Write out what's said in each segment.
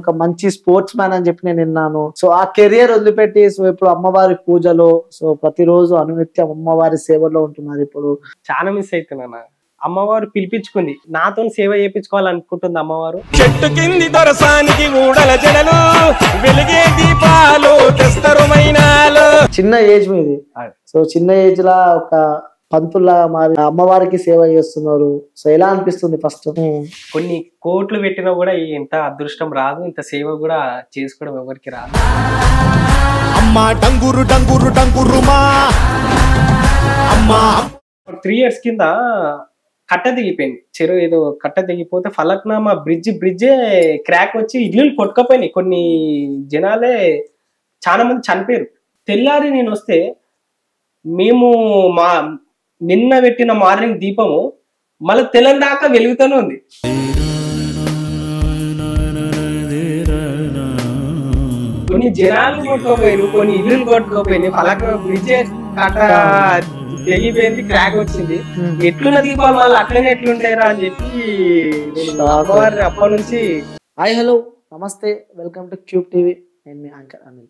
ఒక మంచి sports man అని చెప్పి నేను విన్నాను. సో ఆ కెరియర్ వదిలిపెట్టి సో ఇప్పుడు అమ్మవారి పూజలో సో ప్రతిరోజు అనునిత్యం అమ్మవారి సేవలో ఉంటున్నారు. ఇప్పుడు చాలా మిస్ అవుతున్నా. అమ్మవారు పిలిపించుకుంది, నాతో సేవ చేయించుకోవాలనుకుంటుంది అమ్మవారు. చెట్టు కింది దొరసానికి ఊడల జడలు వెలిగే దీపాలు తెస్తరు మైనాలు. చిన్న ఏజ్ మీది, సో చిన్న ఏజ్ లా ఒక పంతుల్లా మారి అమ్మవారికి సేవ చేస్తున్నారు. సో ఎలా అనిపిస్తుంది ఫస్ట్? కొన్ని కోట్లు పెట్టినా కూడా ఇంత అదృష్టం రాదు, ఇంత సేవ కూడా చేసుకోవడం ఎవరికి రాదు. అమ్మా డంగురు డంగురు డంగురుమా అమ్మా. 3 years కింద కట్ట దిగిపోయింది, చెరువు ఏదో కట్ట దిగిపోతే ఫలక్నామా బ్రిడ్జే క్రాక్ వచ్చి ఇల్లు కొట్టుకపోయినాయి. కొన్ని జనాలే చాలా మంది చనిపోయారు. తెల్లారి నేను వస్తే మేము మా నిన్న పెట్టిన మార్నింగ్ దీపము మళ్ళీ తెల్లని దాకా వెలుగుతూనే ఉంది. కొన్ని జనాలు కొట్టుకోపోయారు, కొన్ని ఇల్లు కొట్టుకోపోయినాయి. ఫలక్నామా బ్రిడ్జే కట్ట తెగిపోయింది, క్రాక్ వచ్చింది. ఎట్లున్న దీపాలు వాళ్ళు అట్లనే ఎట్లుంటారా అని చెప్పి అప్పటి నుంచి. హాయ్ హలో నమస్తే, వెల్కమ్ టు క్యూబ్ టీవీ. నేను మీ యాంకర్ అనిల్.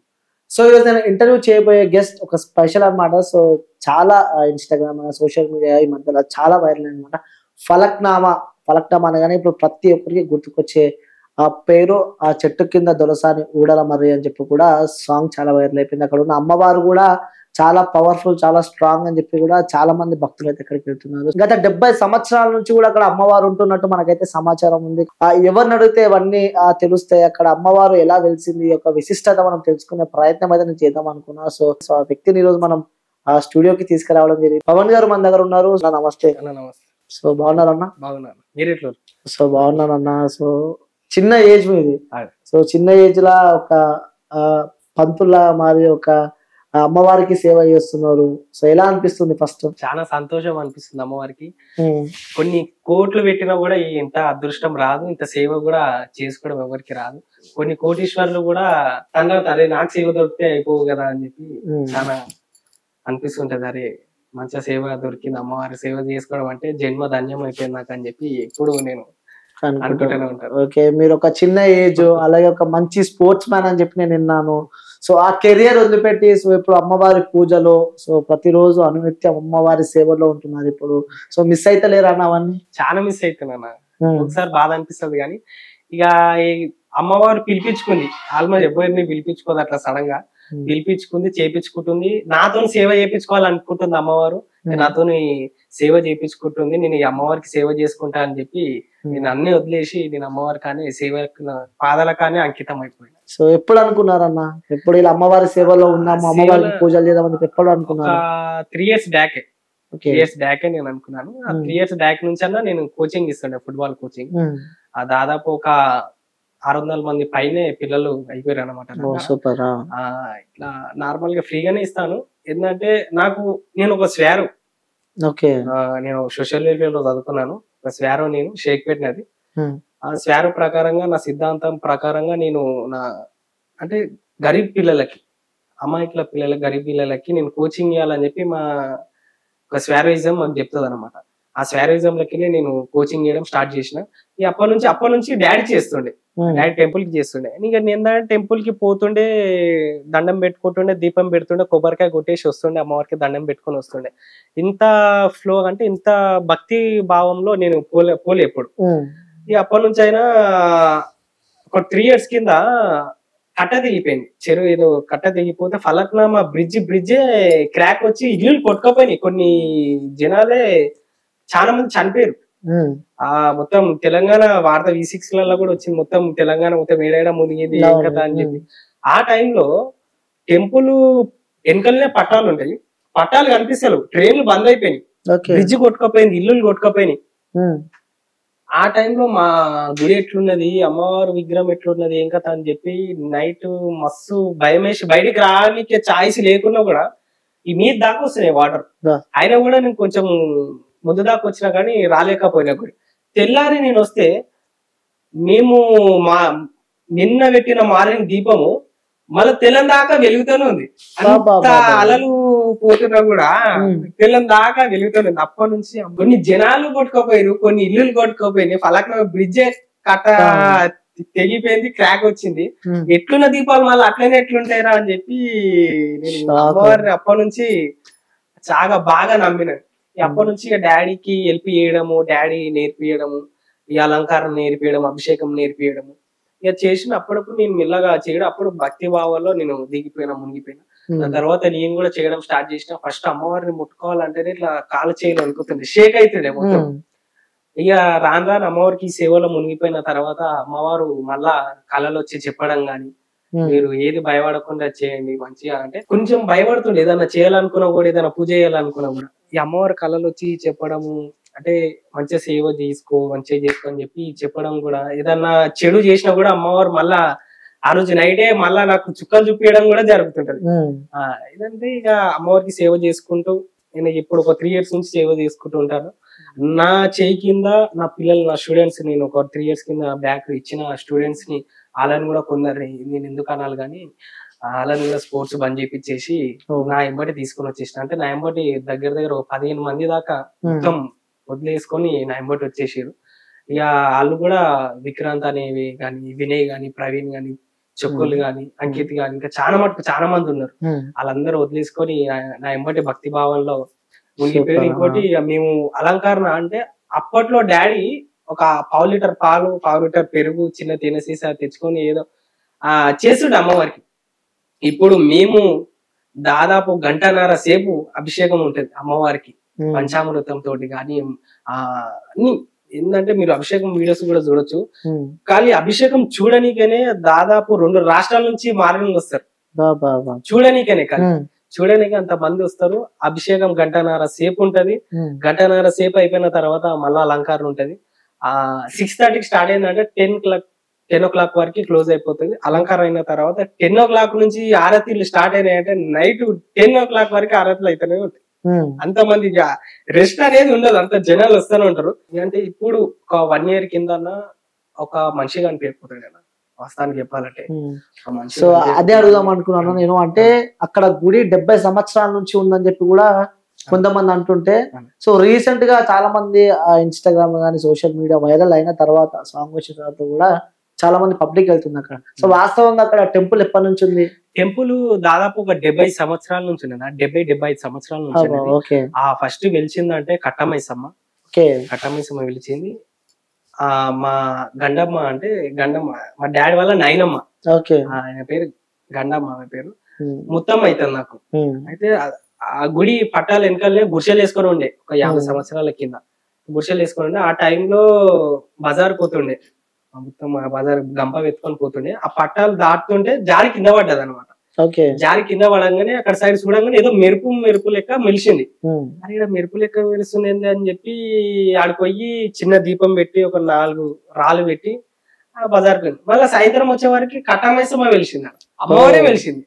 సో ఈరోజు నేను ఇంటర్వ్యూ చేయబోయే గెస్ట్ ఒక స్పెషల్ అనమాట. సో చాలా ఇన్స్టాగ్రామ్ సోషల్ మీడియా ఈ మధ్యలో చాలా వైరల్ అనమాట. ఫలక్నామా అనగానే ఇప్పుడు ప్రతి ఒక్కరికి గుర్తుకొచ్చే ఆ పేరు ఆ చెట్టు కింద దొరసాని ఊడల మర్రి అని చెప్పి కూడా సాంగ్ చాలా వైరల్ అయిపోయింది. అక్కడ ఉన్న అమ్మవారు కూడా చాలా పవర్ఫుల్, చాలా స్ట్రాంగ్ అని చెప్పి కూడా చాలా మంది భక్తులు అయితే అక్కడికి వెళ్తున్నారు. గత 70 సంవత్సరాల నుంచి కూడా అక్కడ అమ్మవారు ఉంటున్నట్టు మనకైతే సమాచారం ఉంది. ఎవరిని అడిగితే ఇవన్నీ తెలుస్తాయి. అక్కడ అమ్మవారు ఎలా వెలిసింది, ఒక విశిష్టత మనం తెలుసుకునే ప్రయత్నం అయితే నేను చేద్దాం అనుకున్నా. సో ఆ వ్యక్తిని ఈ రోజు మనం ఆ స్టూడియోకి తీసుకురావడం జరిగింది. పవన్ గారు మన దగ్గర ఉన్నారు. నమస్తే. నమస్తే. సో బాగున్నారన్నా? బాగున్నాను, మీరు ఎట్లా? సో బాగున్నానన్నా. సో చిన్న ఏజ్ మీది, సో చిన్న ఏజ్ లా ఒక పంతుల్లా మారి ఒక అమ్మవారికి సేవ చేస్తున్నారు. సో ఎలా అనిపిస్తుంది ఫస్ట్? చాలా సంతోషం అనిపిస్తుంది అమ్మవారికి. కొన్ని కోట్లు పెట్టినా కూడా ఇంత అదృష్టం రాదు, ఇంత సేవ కూడా చేసుకోవడం ఎవరికి రాదు. కొన్ని కోటీశ్వర్లు కూడా అరే నాకు సేవ దొరికితే అయిపోవు కదా అని చెప్పి చాలా అనిపిస్తుంటది. అరే మంచిగా సేవ దొరికింది, అమ్మవారి సేవ చేసుకోవడం అంటే జన్మ ధన్యం అయిపోయింది నాకు అని చెప్పి ఎప్పుడు నేను అనుకుంటూనే ఉంటాను. ఓకే, మీరు ఒక చిన్న ఏజ్ అలాగే ఒక మంచి స్పోర్ట్స్ మ్యాన్ అని చెప్పి నేను విన్నాను. సో ఆ కెరియర్ వదిలిపెట్టి సో ఇప్పుడు అమ్మవారి పూజలో సో ప్రతిరోజు అనునిత్యం అమ్మవారి సేవలో ఉంటున్నారు. ఇప్పుడు సో మిస్ అయితే లేరా అవన్నీ? చాలా మిస్ అవుతున్నా. ఒకసారి బాధ అనిపిస్తుంది కానీ ఇక అమ్మవారు పిలిపించుకుంది. ఆల్మోస్ట్ ఎవరిని పిలిపించుకోదు అట్లా సడన్ గా పిలిపించుకుంది, చేపించుకుంటుంది. నాతో సేవ చేయించుకోవాలనుకుంటుంది అమ్మవారు. నాతోని సేవ చేయించుకుంటుంది. నేను ఈ అమ్మవారికి సేవ చేసుకుంటా అని చెప్పి నేను అన్ని వదిలేసి నేను అమ్మవారి కానీ సేవ పాదాల కానీ అంకితం అయిపోయాను. సో ఎప్పుడు అనుకున్నారన్నా ఎప్పుడు ఇలా అమ్మవారి సేవలో ఉన్నాము, అమ్మవారికి పూజలు చేద్దామని ఎప్పుడు అనుకున్నారు? 3 years బ్యాక్, 3 years బ్యాక్ నేను అనుకున్నాను. ఆ 3 years బ్యాక్ నుంచి అన్నా నేను కోచింగ్ ఇస్తుండే, ఫుట్బాల్ కోచింగ్. ఆ దాదాపు ఒక 600 మంది పైనే పిల్లలు అయిపోయారు అనమాట. ఇట్లా నార్మల్ గా ఫ్రీగానే ఇస్తాను. ఏంటంటే నేను ఒక స్వారు, నేను సోషల్ మీడియాలో చదువుకున్నాను. ఒక స్వారో నేను షేక్ పెట్టినది. ఆ స్వారో ప్రకారంగా నా సిద్ధాంతం ప్రకారంగా నేను అంటే గరీబ్ పిల్లలకి, అమాయకుల పిల్లలకి, గరీబ్ పిల్లలకి నేను కోచింగ్ ఇవ్వాలని చెప్పి మా ఒక స్వారోయిజం మాకు చెప్తుంది అనమాట. ఆ స్వారోయిజం లకి నేను కోచింగ్ చేయడం స్టార్ట్ చేసిన. అప్పటి నుంచి డాడీ చేస్తుండే, డాడీ టెంపుల్ కి చేస్తుండే. ఇంకా నేను టెంపుల్ కి పోతుండే, దండం పెట్టుకుంటుండే, దీపం పెడుతుండే, కొబ్బరికాయ కొట్టేసి వస్తుండే, అమ్మవారికి దండం పెట్టుకొని వస్తుండే. ఇంత ఫ్లో అంటే ఇంత భక్తి భావంలో నేను పోలే ఎప్పుడు. ఇక అప్పటి నుంచి అయినా ఒక 3 years కింద కట్ట దిగిపోయింది, చెరువు ఏదో కట్ట దిగిపోతే ఫలక్నామా బ్రిడ్జే క్రాక్ వచ్చి ఇల్లు కొట్టుకపోయినాయి. కొన్ని జనాలే చాలా మంది చనిపోయారు. మొత్తం తెలంగాణ వార్త V6 లలో కూడా వచ్చింది. మొత్తం తెలంగాణ మొత్తం ఏడైనా మునిగింది ఏం కదా అని చెప్పి. ఆ టైంలో టెంపుల్ వెనకలనే పట్టాలు ఉంటాయి, పట్టాలు కనిపిస్తారు, ట్రైన్లు బంద్ అయిపోయినాయి, బ్రిడ్జ్ కొట్టుకపోయింది, ఇల్లులు కొట్టుకపోయినాయి. ఆ టైంలో మా గుడి ఎట్లున్నది, అమ్మవారు విగ్రహం ఎట్లున్నది ఏం కథ అని చెప్పి నైట్ మస్తు భయం వేసి బయటికి రానికి ఛాయిస్ లేకున్నా కూడా ఈ మీద దాకా వస్తున్నాయి వాటర్. అయినా కూడా నేను కొంచెం ముందు దాకా వచ్చినా కానీ రాలేకపోయినా కూడా. తెల్లారి నేను వస్తే మేము నిన్న పెట్టిన మార్నింగ్ దీపము మళ్ళీ తెల్లని దాకా వెలుగుతూనే ఉంది. అంత అలలు పోతున్నా కూడా తెల్లని దాకా వెలుగుతూనే ఉంది. అప్పటి నుంచి కొన్ని జనాలు కొట్టుకోపోయారు, కొన్ని ఇల్లులు కొట్టుకోపోయినాయి. ఫలక్నామా బ్రిడ్జే కట్ట తెగిపోయింది, క్రాక్ వచ్చింది. ఉమ్. ఎట్లున్న దీపాలు మళ్ళీ అట్లనే ఎట్లుంటాయిరా అని చెప్పి నేను Shock. అమ్మవారిని అప్పటి నుంచి చాలా బాగా నమ్మినాను. అప్పటి నుంచి ఇక డాడీకి హెల్ప్ చేయడము, డాడీ నేర్పియడము, ఈ అలంకారం నేర్పియడం, అభిషేకం నేర్పియడము ఇక చేసిన అప్పుడప్పుడు నేను మెల్లగా చేయడం. అప్పుడు భక్తి భావంలో నేను దిగిపోయినా, మునిగిపోయినా. దాని తర్వాత నేను కూడా చేయడం స్టార్ట్ చేసిన. ఫస్ట్ అమ్మవారిని ముట్టుకోవాలంటేనే ఇట్లా కాలు చేయలు అనుకుంటుంది, షేక్ అవుతుండే మొత్తం. ఇక రాను రాను అమ్మవారికి సేవలో మునిగిపోయిన తర్వాత అమ్మవారు మళ్ళా కళలు వచ్చి చెప్పడం గాని, మీరు ఏది భయపడకుండా చేయండి మంచిగా అంటే కొంచెం భయపడుతుండే. ఏదైనా చేయాలనుకున్నా కూడా, ఏదైనా పూజ చేయాలనుకున్నా కూడా ఈ అమ్మవారి కళలు వచ్చి చెప్పడము అంటే మంచిగా సేవ చేసుకో, మంచిగా చేసుకో అని చెప్పి చెప్పడం కూడా, ఏదన్నా చెడు చేసినా కూడా అమ్మవారు మళ్ళా ఆ రోజు నైటే మళ్ళా నాకు చుక్కలు చూపించడం కూడా జరుగుతుంటది. ఇదంటే ఇక అమ్మవారికి సేవ చేసుకుంటూ నేను ఇప్పుడు ఒక 3 years నుంచి సేవ చేసుకుంటూ ఉంటాను. నా చేయి కింద నా పిల్లలు, నా స్టూడెంట్స్, నేను ఒక 3 years కింద బ్యాక్ ఇచ్చిన స్టూడెంట్స్ ని వాళ్ళని కూడా కొందరు నేను ఎందుకు అనాలి కానీ వాళ్ళని కూడా స్పోర్ట్స్ బంద్ చేపించేసి నా ఎంబటి తీసుకొని వచ్చేసిన. అంటే నా ఎంబటి దగ్గర దగ్గర ఒక 15 మంది దాకా మొత్తం వదిలేసుకొని నా ఎంబటి వచ్చేసారు. ఇక వాళ్ళు కూడా విక్రాంత్ అనేవి కానీ, వినయ్ గాని, ప్రవీణ్ గాని, చెక్కులు గాని, అంకిత్ గాని, ఇంకా చాలా మంది ఉన్నారు. వాళ్ళందరూ వదిలేసుకొని నా ఎంబటి భక్తి భావంలో మునిగిపోయారు. ఇంకోటి మేము అలంకరణ అంటే అప్పట్లో డాడీ ఒక 1/2 లీటర్ పాలు, 1/2 లీటర్ పెరుగు, చిన్న తేనె సీసా తెచ్చుకొని ఏదో చేసుడు అమ్మవారికి. ఇప్పుడు మేము దాదాపు 1.5 సేపు అభిషేకం ఉంటది అమ్మవారికి, పంచామృతం తోటి కానీ అన్ని. ఏంటంటే మీరు అభిషేకం వీడియోస్ కూడా చూడొచ్చు. కానీ అభిషేకం చూడనీకనే దాదాపు 2 రాష్ట్రాల నుంచి మార్నింగ్ వస్తారు చూడనీకనే. కానీ చూడడానికి అంత మంది వస్తారు. అభిషేకం 1.5 సేపు ఉంటది. 1.5 సేపు అయిపోయిన తర్వాత మళ్ళా అలంకారం ఉంటది. 6:30కి స్టార్ట్ అయిందంటే 10 o'clock వరకు క్లోజ్ అయిపోతుంది. అలంకారం అయిన తర్వాత 10 o'clock నుంచి ఆరతిలు స్టార్ట్ అయినాయంటే నైట్ 10 o'clock వరకు ఆరతిలు అయితేనే ఉంటాయి. అంత మంది రెస్ట్ అనేది ఉండదు, అంత జనాలు వస్తూనే ఉంటారు. అంటే ఇప్పుడు ఒక 1 year కింద ఒక మనిషిగా అనిపించకపోతాడు కదా వాస్తవానికి చెప్పాలంటే. సో అదే అడుగుదాం అనుకున్నాను నేను. అంటే అక్కడ గుడి 70 సంవత్సరాల నుంచి ఉందని చెప్పి కూడా కొంతమంది అంటుంటే, సో రీసెంట్ గా చాలా మంది ఇన్స్టాగ్రామ్ కానీ సోషల్ మీడియా వైరల్ అయిన తర్వాత, సాంగ్ వచ్చిన తర్వాత కూడా చాలా మంది పబ్లిక్ వెళ్తుంది అక్కడ. సో వాస్తవంగా అక్కడ టెంపుల్ ఎప్పటి నుంచి ఉంది? టెంపుల్ దాదాపు ఒక 70 సంవత్సరాల నుంచి ఉంది. 70-75 సంవత్సరాల నుంచి. ఆ ఫస్ట్ వెలిచిందంటే కట్టమైసమ్మ. కట్టమైసమ్మ వెలిచింది. మా గండమ్మ అంటే గండమ్మ మా డాడీ వాళ్ళ నాయనమ్మ. ఆయన పేరు గండమ్మ, ఆమె పేరు ముత్తమ్మ అవుతుంది నాకు. అయితే ఆ గుడి పట్టాల వెనకాలనే గుడిసెలు వేసుకొని ఉండే ఒక 50 సంవత్సరాల కింద. గుడిసెలు వేసుకొని ఉండే. ఆ టైంలో బజార్ పోతుండే, మొత్తం బజార్ గంప వెతుకొని పోతుండే. ఆ పట్టాలు దాటుతుంటే జారి కింద పడ్డది అనమాట. జారి కింద పడంగానే అక్కడ సైడ్ చూడంగానే ఏదో మెరుపు లెక్క మెలిసింది. అది ఇక్కడ మెరుపు లెక్క మెరుస్తుంది ఏంది అని చెప్పి ఆడిపోయి చిన్న దీపం పెట్టి ఒక 4 రాళ్ళు పెట్టి ఆ బజార్ పోయింది. మళ్ళీ సాయంత్రం వచ్చే వారికి కట్టమైసమ్మ వెలిసింది, అమ్మవారే వెలిసింది.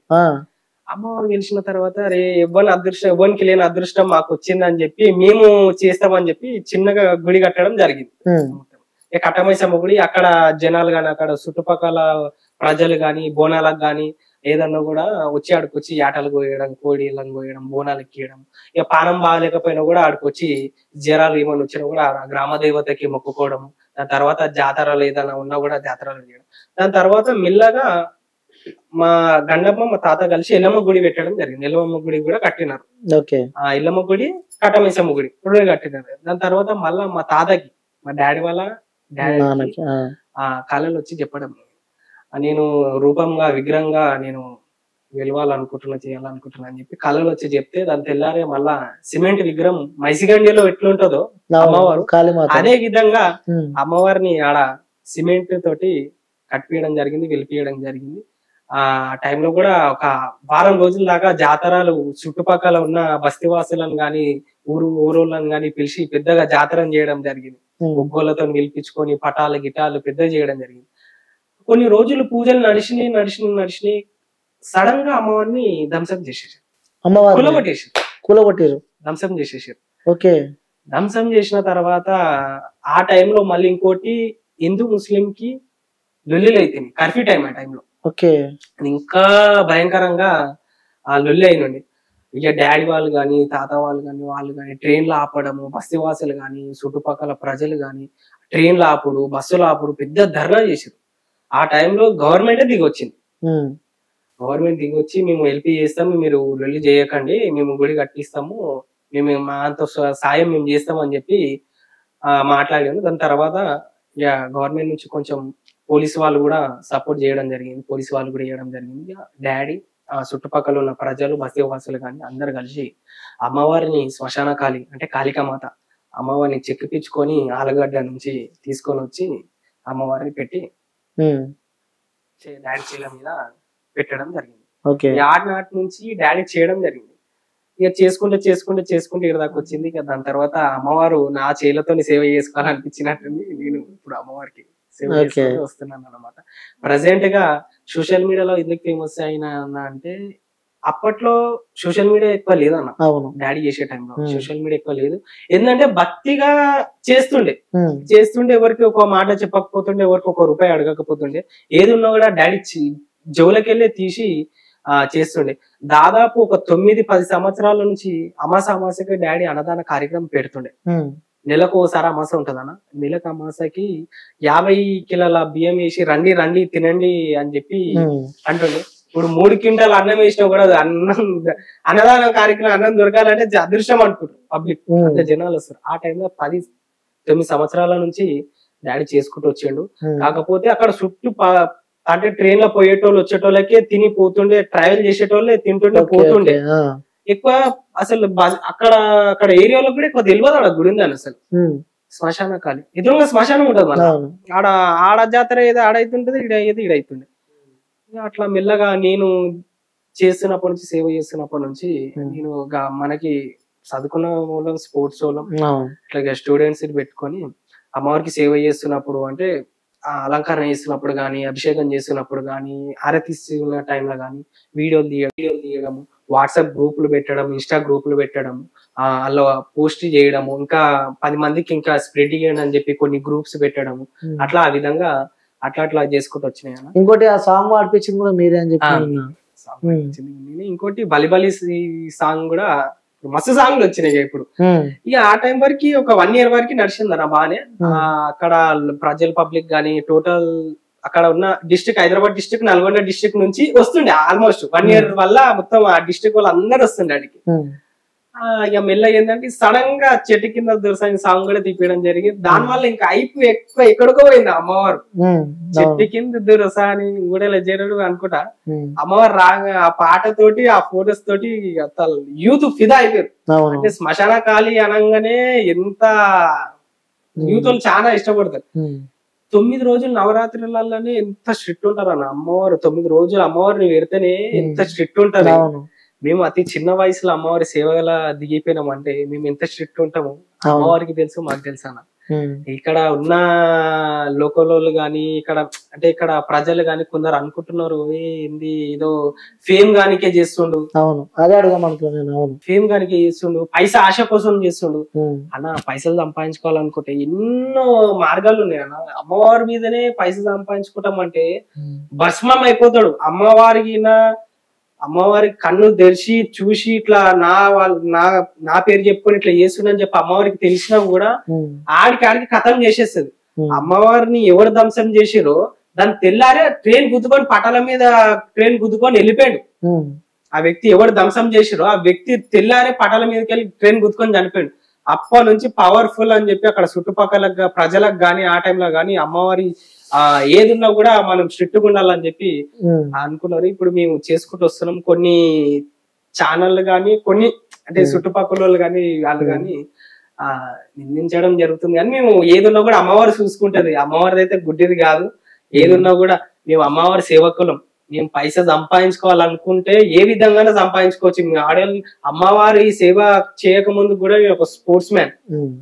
అమ్మవారు వెలిసిన తర్వాత అరే ఎవ్వరికి లేని అదృష్టం మాకు వచ్చింది అని చెప్పి మేము చేస్తామని చెప్పి చిన్నగా గుడి కట్టడం జరిగింది. కట్టమైసమ్మ గుడి. అక్కడ జనాలు గాని, అక్కడ చుట్టుపక్కల ప్రజలు గాని, బోనాలకు గాని ఏదన్నా కూడా వచ్చి ఆడికొచ్చి యాటలు కోయడం, కోడిలను కోయడం, బోనాలు ఎక్కియడం. ఇక పానం బాగాలేకపోయినా కూడా ఆడికొచ్చి జ్వరాలు ఏమైనా వచ్చినా కూడా గ్రామ దేవతకి మొక్కుకోవడం. దాని తర్వాత జాతరలు ఏదైనా ఉన్నా కూడా జాతరలు చేయడం. దాని తర్వాత మెల్లగా మా గండమ్మ మా తాత కలిసి ఎల్లమ్మ గుడి పెట్టడం జరిగింది. ఎల్లమ్మ గుడి కూడా కట్టినారు. ఆ ఎల్లమ్మ గుడి, కట్టమైసమ్మ గుడి ఇప్పుడు కట్టినారు. దాని తర్వాత మళ్ళా మా తాతకి, మా డాడీ వాళ్ళ డాడీ కళలు వచ్చి చెప్పడం, నేను రూపంగా విగ్రహంగా నేను వెలవాలనుకుంటున్నా, చేయాలనుకుంటున్నా అని చెప్పి కళలు వచ్చి చెప్తే దాని తెల్లారే మళ్ళా సిమెంట్ విగ్రహం మైసిగండిలో ఎట్లుంటుందో అమ్మవారు అదే విధంగా అమ్మవారిని ఆడ సిమెంట్ తోటి కట్టియడం జరిగింది, వెలిపియడం జరిగింది. ఆ టైంలో కూడా ఒక 1 వారం రోజుల దాకా జాతరలు చుట్టుపక్కల ఉన్న బస్తీవాసులను గాని, ఊరోళ్ళని గాని పిలిచి పెద్దగా జాతరం చేయడం జరిగింది. ఒగ్గోళ్ళతో పిలిపించుకొని పటాలు గిటాలు పెద్ద చేయడం జరిగింది. కొన్ని రోజులు పూజలు నడిచినాయి. సడన్ గా అమ్మవారిని ధ్వంసం చేసేసారు, కూలగొట్టేసారు, ధ్వంసం చేసేసారు. ధ్వంసం చేసిన తర్వాత ఆ టైంలో మళ్ళీ ఇంకోటి హిందూ ముస్లిం కి లొల్లిలు అయిపోయింది. కర్ఫ్యూ టైం ఆ టైంలో ఇంకా భయంకరంగా ఆ లొల్లి అయినండి. ఇక డాడీ వాళ్ళు గాని, తాత వాళ్ళు గాని ట్రైన్లు ఆపడము, బస్తీవాసులు గాని, చుట్టుపక్కల ప్రజలు గాని ట్రైన్లు ఆపుడు, బస్సులు ఆపుడు, పెద్ద ధర్నా చేశారు. ఆ టైంలో గవర్నమెంటే దిగొచ్చింది. గవర్నమెంట్ దిగొచ్చి మేము హెల్ప్ చేస్తాము, మీరు లొల్లి చేయకండి, మేము గుడి కట్టిస్తాము, మేము మా అంత సాయం మేము చేస్తాం అని చెప్పి మాట్లాడాను. దాని తర్వాత ఇక గవర్నమెంట్ నుంచి కొంచెం పోలీసు వాళ్ళు కూడా సపోర్ట్ చేయడం జరిగింది, పోలీసు వాళ్ళు కూడా చేయడం జరిగింది. డాడీ చుట్టుపక్కల ఉన్న ప్రజలు బస్తీవాసులు కానీ అందరు కలిసి అమ్మవారిని శ్మశాన కాళి అంటే కాళికామాత అమ్మవారిని చెక్కిపించుకొని ఆలగడ్డ నుంచి తీసుకొని వచ్చి అమ్మవారిని పెట్టి డాడీ చీల మీద పెట్టడం జరిగింది. నాటి నుంచి డాడీ చేయడం జరిగింది. ఇక చేసుకుంటే ఇక్కడ దాకా వచ్చింది. ఇక దాని తర్వాత అమ్మవారు నా చేలతో సేవ చేసుకోవాలనిపించినట్టుంది. నేను ఇప్పుడు అమ్మవారికి సేవ చేసుకుంటూ వస్తున్నాను అనమాట. ప్రజెంట్ గా సోషల్ మీడియాలో ఎందుకు ఫేమస్ అయినా అంటే అప్పట్లో సోషల్ మీడియా ఎక్కువ లేదన్న. డాడీ చేసే టైంలో సోషల్ మీడియా ఎక్కువ లేదు. ఏంటంటే భక్తిగా చేస్తుండే ఎవరికి ఒక మాట చెప్పకపోతుండే, ఎవరికి ఒక రూపాయి అడగకపోతుండే, ఏది ఉన్నా కూడా డాడీ జోలకెళ్ళి తీసి చేస్తుండే. దాదాపు ఒక 9-10 సంవత్సరాల నుంచి అమాసకి డాడీ అన్నదాన కార్యక్రమం పెడుతుండే. నెలకు ఓసారి అమాస ఉంటదన్న. నెలకు అమాసకి 50 కిలోల బియ్యం వేసి రండి తినండి అని చెప్పి అంటుండే. ఇప్పుడు 3 క్వింటాల అన్నం వేసినా కూడా అన్నదాన కార్యక్రమం అన్నం దొరకాలంటే అదృష్టం అనుకుంటారు పబ్లిక్, అంటే జనాలు వస్తారు. ఆ టైంలో 10-9 సంవత్సరాల నుంచి డాడీ చేసుకుంటూ వచ్చాడు. కాకపోతే అక్కడ చుట్టూ అంటే ట్రైన్ లో పోయేటోళ్ళు వచ్చేటోళ్ళకే తిని పోతుండే, ట్రావెల్ చేసేటోళ్ళే తింటుండే పోతుండే. ఎక్కువ అసలు అక్కడ ఏరియాలో కూడా ఎక్కువ తెలియదు ఆడ గుడి ఉందని. అసలు శ్మశాన కాళి ఎదురుగా శ్మశానం ఉంటది మన ఆడ జాతర ఏదో ఆడైతుంటది, ఈడైతుండే. అట్లా మెల్లగా నేను చేస్తున్నప్పటి నుంచి సేవ చేస్తున్నప్పటి నుంచి నేను మనకి చదువుకున్న వాళ్ళం, స్పోర్ట్స్ వాళ్ళం, ఇట్లా స్టూడెంట్స్ పెట్టుకొని అమ్మవారికి సేవ చేస్తున్నప్పుడు అంటే అలంకరణ చేస్తున్నప్పుడు కానీ, అభిషేకం చేస్తున్నప్పుడు కానీ, ఆరతి ఇస్తున్న టైంలో కానీ వీడియోలు తీయడము, వాట్సాప్ గ్రూపులు పెట్టడం, ఇన్స్టా గ్రూపులు పెట్టడం, అలా పోస్ట్ చేయడము, ఇంకా 10 మందికి ఇంకా స్ప్రెడ్ చేయడం అని చెప్పి కొన్ని గ్రూప్స్ పెట్టడము, అట్లా ఆ విధంగా అట్లా చేసుకుంటూ వచ్చినాయి. ఇంకోటి ఆ సాంగ్ పాడిపించింది కూడా మీరే అని చెప్పి. ఇంకోటి బలిబలి సాంగ్ కూడా మస్తు సాంగ్లు వచ్చినాయి. ఇప్పుడు ఇక ఆ టైం వరకు ఒక 1 year వరకు నడిచిందన్న బానే. అక్కడ ప్రజల పబ్లిక్ గానీ టోటల్ అక్కడ ఉన్న district, Hyderabad district, Nalgonda district నుంచి వస్తుండే. ఆల్మోస్ట్ 1 year వల్ల మొత్తం ఆ డిస్ట్రిక్ట్ వాళ్ళు అందరు వస్తుండే అడిగి. ఇక మెల్ల ఏంటంటే సడన్ గా చెట్టు కింద దొరసాని సాంగ్ కూడా తీపియడం జరిగింది. దాని వల్ల ఇంకా ఐపు ఎక్కువ ఎక్కడికో పోయింది అమ్మవారు. చెట్టు కింద దొరసాని కూడా చేరడు అనుకుంటా. అమ్మవారు రాగా ఆ పాటతోటి, ఆ ఫోటోస్ తోటి యూత్ ఫిదా అయిపోయారు. అంటే శ్మశాన కాళి అనగానే ఎంత యూత్ వాళ్ళు చాలా ఇష్టపడతారు. 9 రోజులు నవరాత్రులలోనే ఎంత స్ట్రిక్ట్ ఉంటారు అన్న. అమ్మవారు 9 రోజులు అమ్మవారిని పెడితేనే ఎంత స్ట్రిక్ట్ ఉంటారు. మేము అతి చిన్న వయసులో అమ్మవారి సేవల దిగిపోయినాం అంటే మేము ఎంత స్ట్రిక్ట్ ఉంటాము అమ్మవారికి తెలుసు, మాకు తెలుసు అన్న. ఇక్కడ ఉన్న లోకల్ వాళ్ళు గాని, ఇక్కడ ప్రజలు గాని కొందరు అనుకుంటున్నారు ఏంది ఏదో ఫేమ్ గానికే చేస్తుండు, ఫేమ్ గానికే చేస్తుండు, పైసా ఆశ కోసం చేస్తుండు అన్న. పైసలు సంపాదించుకోవాలనుకుంటే ఎన్నో మార్గాలు ఉన్నాయి అన్న. అమ్మవారి మీదనే పైసలు సంపాదించుకుంటాం అంటే భస్మం అయిపోతాడు. అమ్మవారి కన్ను తెరిచి చూసి ఇట్లా నా పేరు చెప్పుకొని ఇట్లా చేస్తుండని చెప్పి అమ్మవారికి తెలిసినా కూడా ఆడికి కథం చేసేస్తుంది. అమ్మవారిని ఎవరు ధ్వంసం చేసిరో దాన్ని తెల్లారే ట్రైన్ గుద్దుకొని పటాల మీద ట్రైన్ గుద్దుకొని వెళ్ళిపోయాడు. ఆ వ్యక్తి ఎవరు ధ్వంసం చేసిరో ఆ వ్యక్తి తెల్లారే పటాల మీదకి వెళ్ళి ట్రైన్ గుద్దుకొని చనిపోయాడు. అప్పటి నుంచి పవర్ఫుల్ అని చెప్పి అక్కడ చుట్టుపక్కల ప్రజలకు గాని, ఆ టైంలో గాని అమ్మవారి ఏదున్నా కూడా మనం స్ట్రిక్ట్ గా ఉండాలని చెప్పి అనుకున్నారు. ఇప్పుడు మేము చేసుకుంటూ వస్తున్నాం. కొన్ని ఛానళ్ళు గాని, కొన్ని అంటే చుట్టుపక్కల వాళ్ళు గాని, వాళ్ళు గాని నిందించడం జరుగుతుంది. కానీ మేము ఏదున్నా కూడా అమ్మవారు చూసుకుంటది. అమ్మవారిది అయితే గుడ్డిది కాదు. ఏదున్నా కూడా మేము అమ్మవారి సేవకులం. మేము పైసా సంపాదించుకోవాలనుకుంటే ఏ విధంగానే సంపాదించుకోవచ్చు. అమ్మవారి సేవ చేయక ముందు కూడా నేను ఒక స్పోర్ట్స్ మ్యాన్.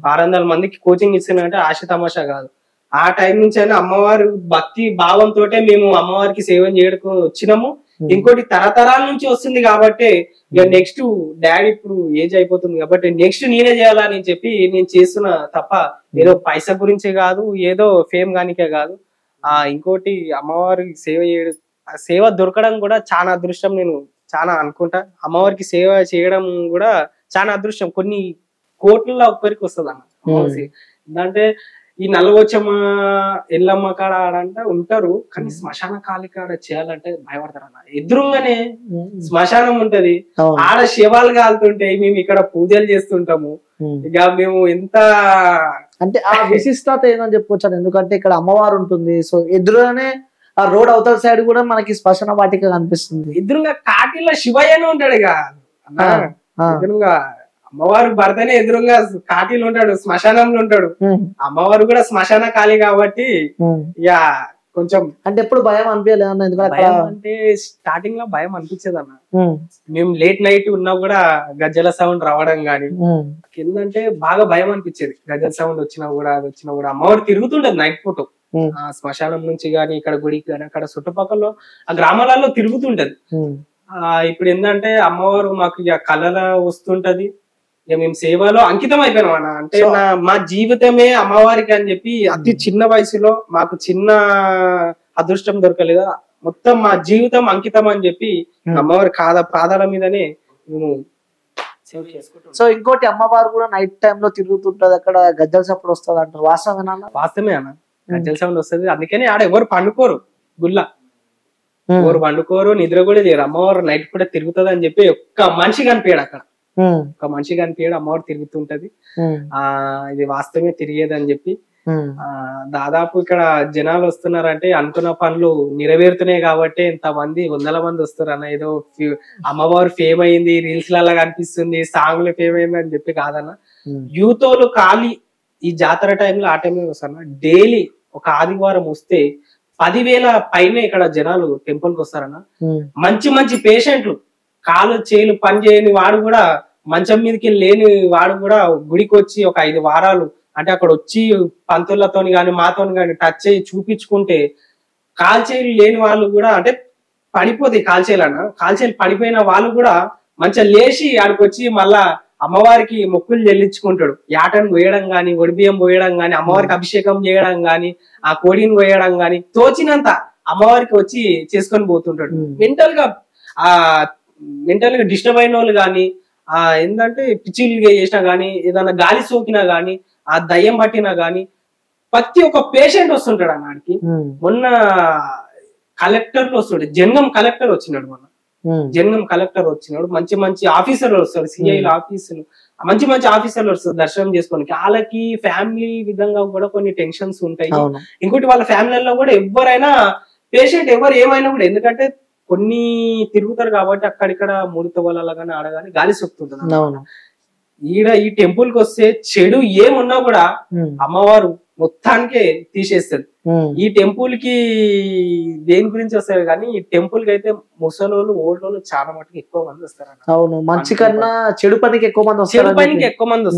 600 మందికి కోచింగ్ ఇస్తున్నానంటే ఆశ తమాషా కాదు. ఆ టైం నుంచి అయినా అమ్మవారి భక్తి భావంతో మేము అమ్మవారికి సేవ చేయడానికి వచ్చినాము. ఇంకోటి తరతరాల నుంచి వస్తుంది కాబట్టి ఇక నెక్స్ట్ డాడీ ఇప్పుడు ఏజ్ అయిపోతుంది కాబట్టి నెక్స్ట్ నేనే చేయాలని చెప్పి నేను చేస్తున్నా తప్ప ఏదో పైసా గురించే కాదు, ఏదో ఫేమ్ గానికే కాదు. ఇంకోటి అమ్మవారి సేవ దొరకడం కూడా చాలా అదృష్టం. నేను చాలా అనుకుంటా అమ్మవారికి సేవ చేయడం కూడా చాలా అదృష్టం. కొన్ని కోట్లలో ఒక్కరికి వస్తుంది అన్న. ఎందుకంటే ఈ నల్లవచ్చమ్మ ఎల్లమ్మ కాడ ఆడంట ఉంటారు, కానీ శ్మశాన కాళీ కాడ చేయాలంటే భయపడతారు అన్న. ఎదురుగానే శ్మశానం ఉంటది, ఆడ శివాలు కాలుతుంటే మేము ఇక్కడ పూజలు చేస్తుంటాము. ఇక మేము ఎంత అంటే ఆ విశిష్టత ఏందని చెప్పొచ్చాను, ఎందుకంటే ఇక్కడ అమ్మవారు ఉంటుంది. సో ఎదురుగానే ఆ రోడ్ అవతల సైడ్ కూడా మనకి శ్మశాన వాటిక కనిపిస్తుంది. ఎదురుగా కాటిలో శివయ్యనే ఉంటాడు ఇక ఎదురుగా అమ్మవారు భర్తనే ఎదురుగా కాటిలో ఉంటాడు, శ్మశానంలో ఉంటాడు. అమ్మవారు కూడా శ్మశాన కాళీ కాబట్టి ఇక కొంచెం అంటే ఎప్పుడు భయం అనిపించలేదు, ఎందుకంటే అంటే స్టార్టింగ్ లో భయం అనిపించేది అన్న. మేము లేట్ నైట్ ఉన్నా కూడా గజ్జల సౌండ్ రావడం గానీ ఏంటంటే బాగా భయం అనిపించేది. గజ్జల సౌండ్ వచ్చినా కూడా అమ్మవారు తిరుగుతుంటది నైట్ పూట ఆ శ్మశానం నుంచి గానీ ఇక్కడ గుడికి గానీ అక్కడ చుట్టుపక్కల ఆ గ్రామాలలో తిరుగుతుంటది. ఇప్పుడు ఏంటంటే అమ్మవారు మాకు ఇక కళల వస్తుంటది, ఇక మేము సేవలో అంకితం అయిపోయినాం అన్న. అంటే మా జీవితమే అమ్మవారికి అని చెప్పి అతి చిన్న వయసులో మాకు చిన్న అదృష్టం దొరకలేదు, మొత్తం మా జీవితం అంకితం అని చెప్పి అమ్మవారి పాదాల మీదనే మేము సేవ చేసుకుంటాం. సో ఇంకోటి అమ్మవారు కూడా నైట్ టైమ్ లో తిరుగుతుంటది, అక్కడ గజ్జల సప్పుడు వస్తుంది అంటారు, వాస్తవేనా? వాస్తవమే అన్న, గజ్జల సౌండ్ వస్తుంది. అందుకని ఆడ ఎవరు పండుకోరు, గుళ్ళ ఎవరు పండుకోరు, నిద్ర కూడా చేయరు. అమ్మవారు నైట్ కూడా తిరుగుతుంది అని చెప్పి ఒక్క మనిషి కనిపించాడు అక్కడ, ఒక మనిషి కనిపించాడు, అమ్మవారు తిరుగుతుంటది. ఇది వాస్తవమే తిరిగేది అని చెప్పి దాదాపు ఇక్కడ జనాలు వస్తున్నారంటే అనుకున్న పనులు నెరవేరుతున్నాయి కాబట్టి ఇంతమంది 100 మంది వస్తారు అన్న. ఏదో అమ్మవారు ఫేమ్ అయింది, రీల్స్ లలో కనిపిస్తుంది, సాంగ్లు ఫేమ్ అయింది అని చెప్పి కాదన్న. యూతోలు ఖాళీ ఈ జాతర టైంలో ఆ టైంలో వస్తారన్న. డైలీ ఒక ఆదివారం వస్తే 10,000 పైన ఇక్కడ జనాలు టెంపుల్ కి వస్తారన్న. మంచి మంచి పేషెంట్లు, కాలు చేలు పని చేయని వాడు కూడా, మంచం మీదకి లేని వాడు కూడా గుడికి వచ్చి ఒక 5 వారాలు అంటే అక్కడ వచ్చి పంతులతోని గాని మాతోని గాని టచ్ చేయి చూపించుకుంటే కాల్చేలు లేని వాళ్ళు కూడా అంటే పడిపోతాయి కాల్చేలు అన్న. కాల్చేలు పడిపోయిన వాళ్ళు కూడా మంచిగా లేచి ఆడికి వచ్చి మళ్ళా అమ్మవారికి మొక్కులు చెల్లించుకుంటాడు. యాటను పోయడం గాని, ఒడిబియ్యం పోయడం గాని, అమ్మవారికి అభిషేకం చేయడం గాని, ఆ కోడిని పోయడం గాని తోచినంత అమ్మవారికి వచ్చి చేసుకొని పోతుంటాడు. మెంటల్ గా డిస్టర్బ్ అయిన వాళ్ళు గాని, ఏంటంటే పిచ్చిలుగా చేసినా గానీ, ఏదైనా గాలి సోకినా గానీ, ఆ దయ్యం పట్టినా గానీ ప్రతి ఒక్క పేషెంట్ వస్తుంటాడు అన్నాడికి. మొన్న కలెక్టర్లు వస్తుండే, జంగం కలెక్టర్ వచ్చినాడు మొన్న. జంగం కలెక్టర్ వచ్చినాడు, మంచి మంచి ఆఫీసర్లు వస్తారు, సిఐలు ఆఫీసులు, మంచి మంచి ఆఫీసర్లు వస్తారు దర్శనం చేసుకొని. వాళ్ళకి ఫ్యామిలీ విధంగా కూడా కొన్ని టెన్షన్స్ ఉంటాయి. ఇంకోటి వాళ్ళ ఫ్యామిలీలో కూడా ఎవరైనా పేషెంట్ ఎవరు ఏమైనా కూడా, ఎందుకంటే కొన్ని తిరుగుతారు కాబట్టి అక్కడిక్కడ ముడత వల్ల కానీ ఆడగాని గాలి సొక్కుతుంటుంది. ఈడ ఈ టెంపుల్ కి వస్తే చెడు ఏమున్నా కూడా అమ్మవారు మొత్తానికే తీసేస్తుంది. ఈ టెంపుల్ కి దేని గురించి వస్తారు కానీ ఈ టెంపుల్ కి అయితే ముసలోళ్ళు ఓల్డోళ్ళు చాలా మటుకు ఎక్కువ మంది వస్తారు. అవును, మంచి కన్నా చెడు పనికి ఎక్కువ మంది వస్తారు, చెడు పనికి ఎక్కువ మంది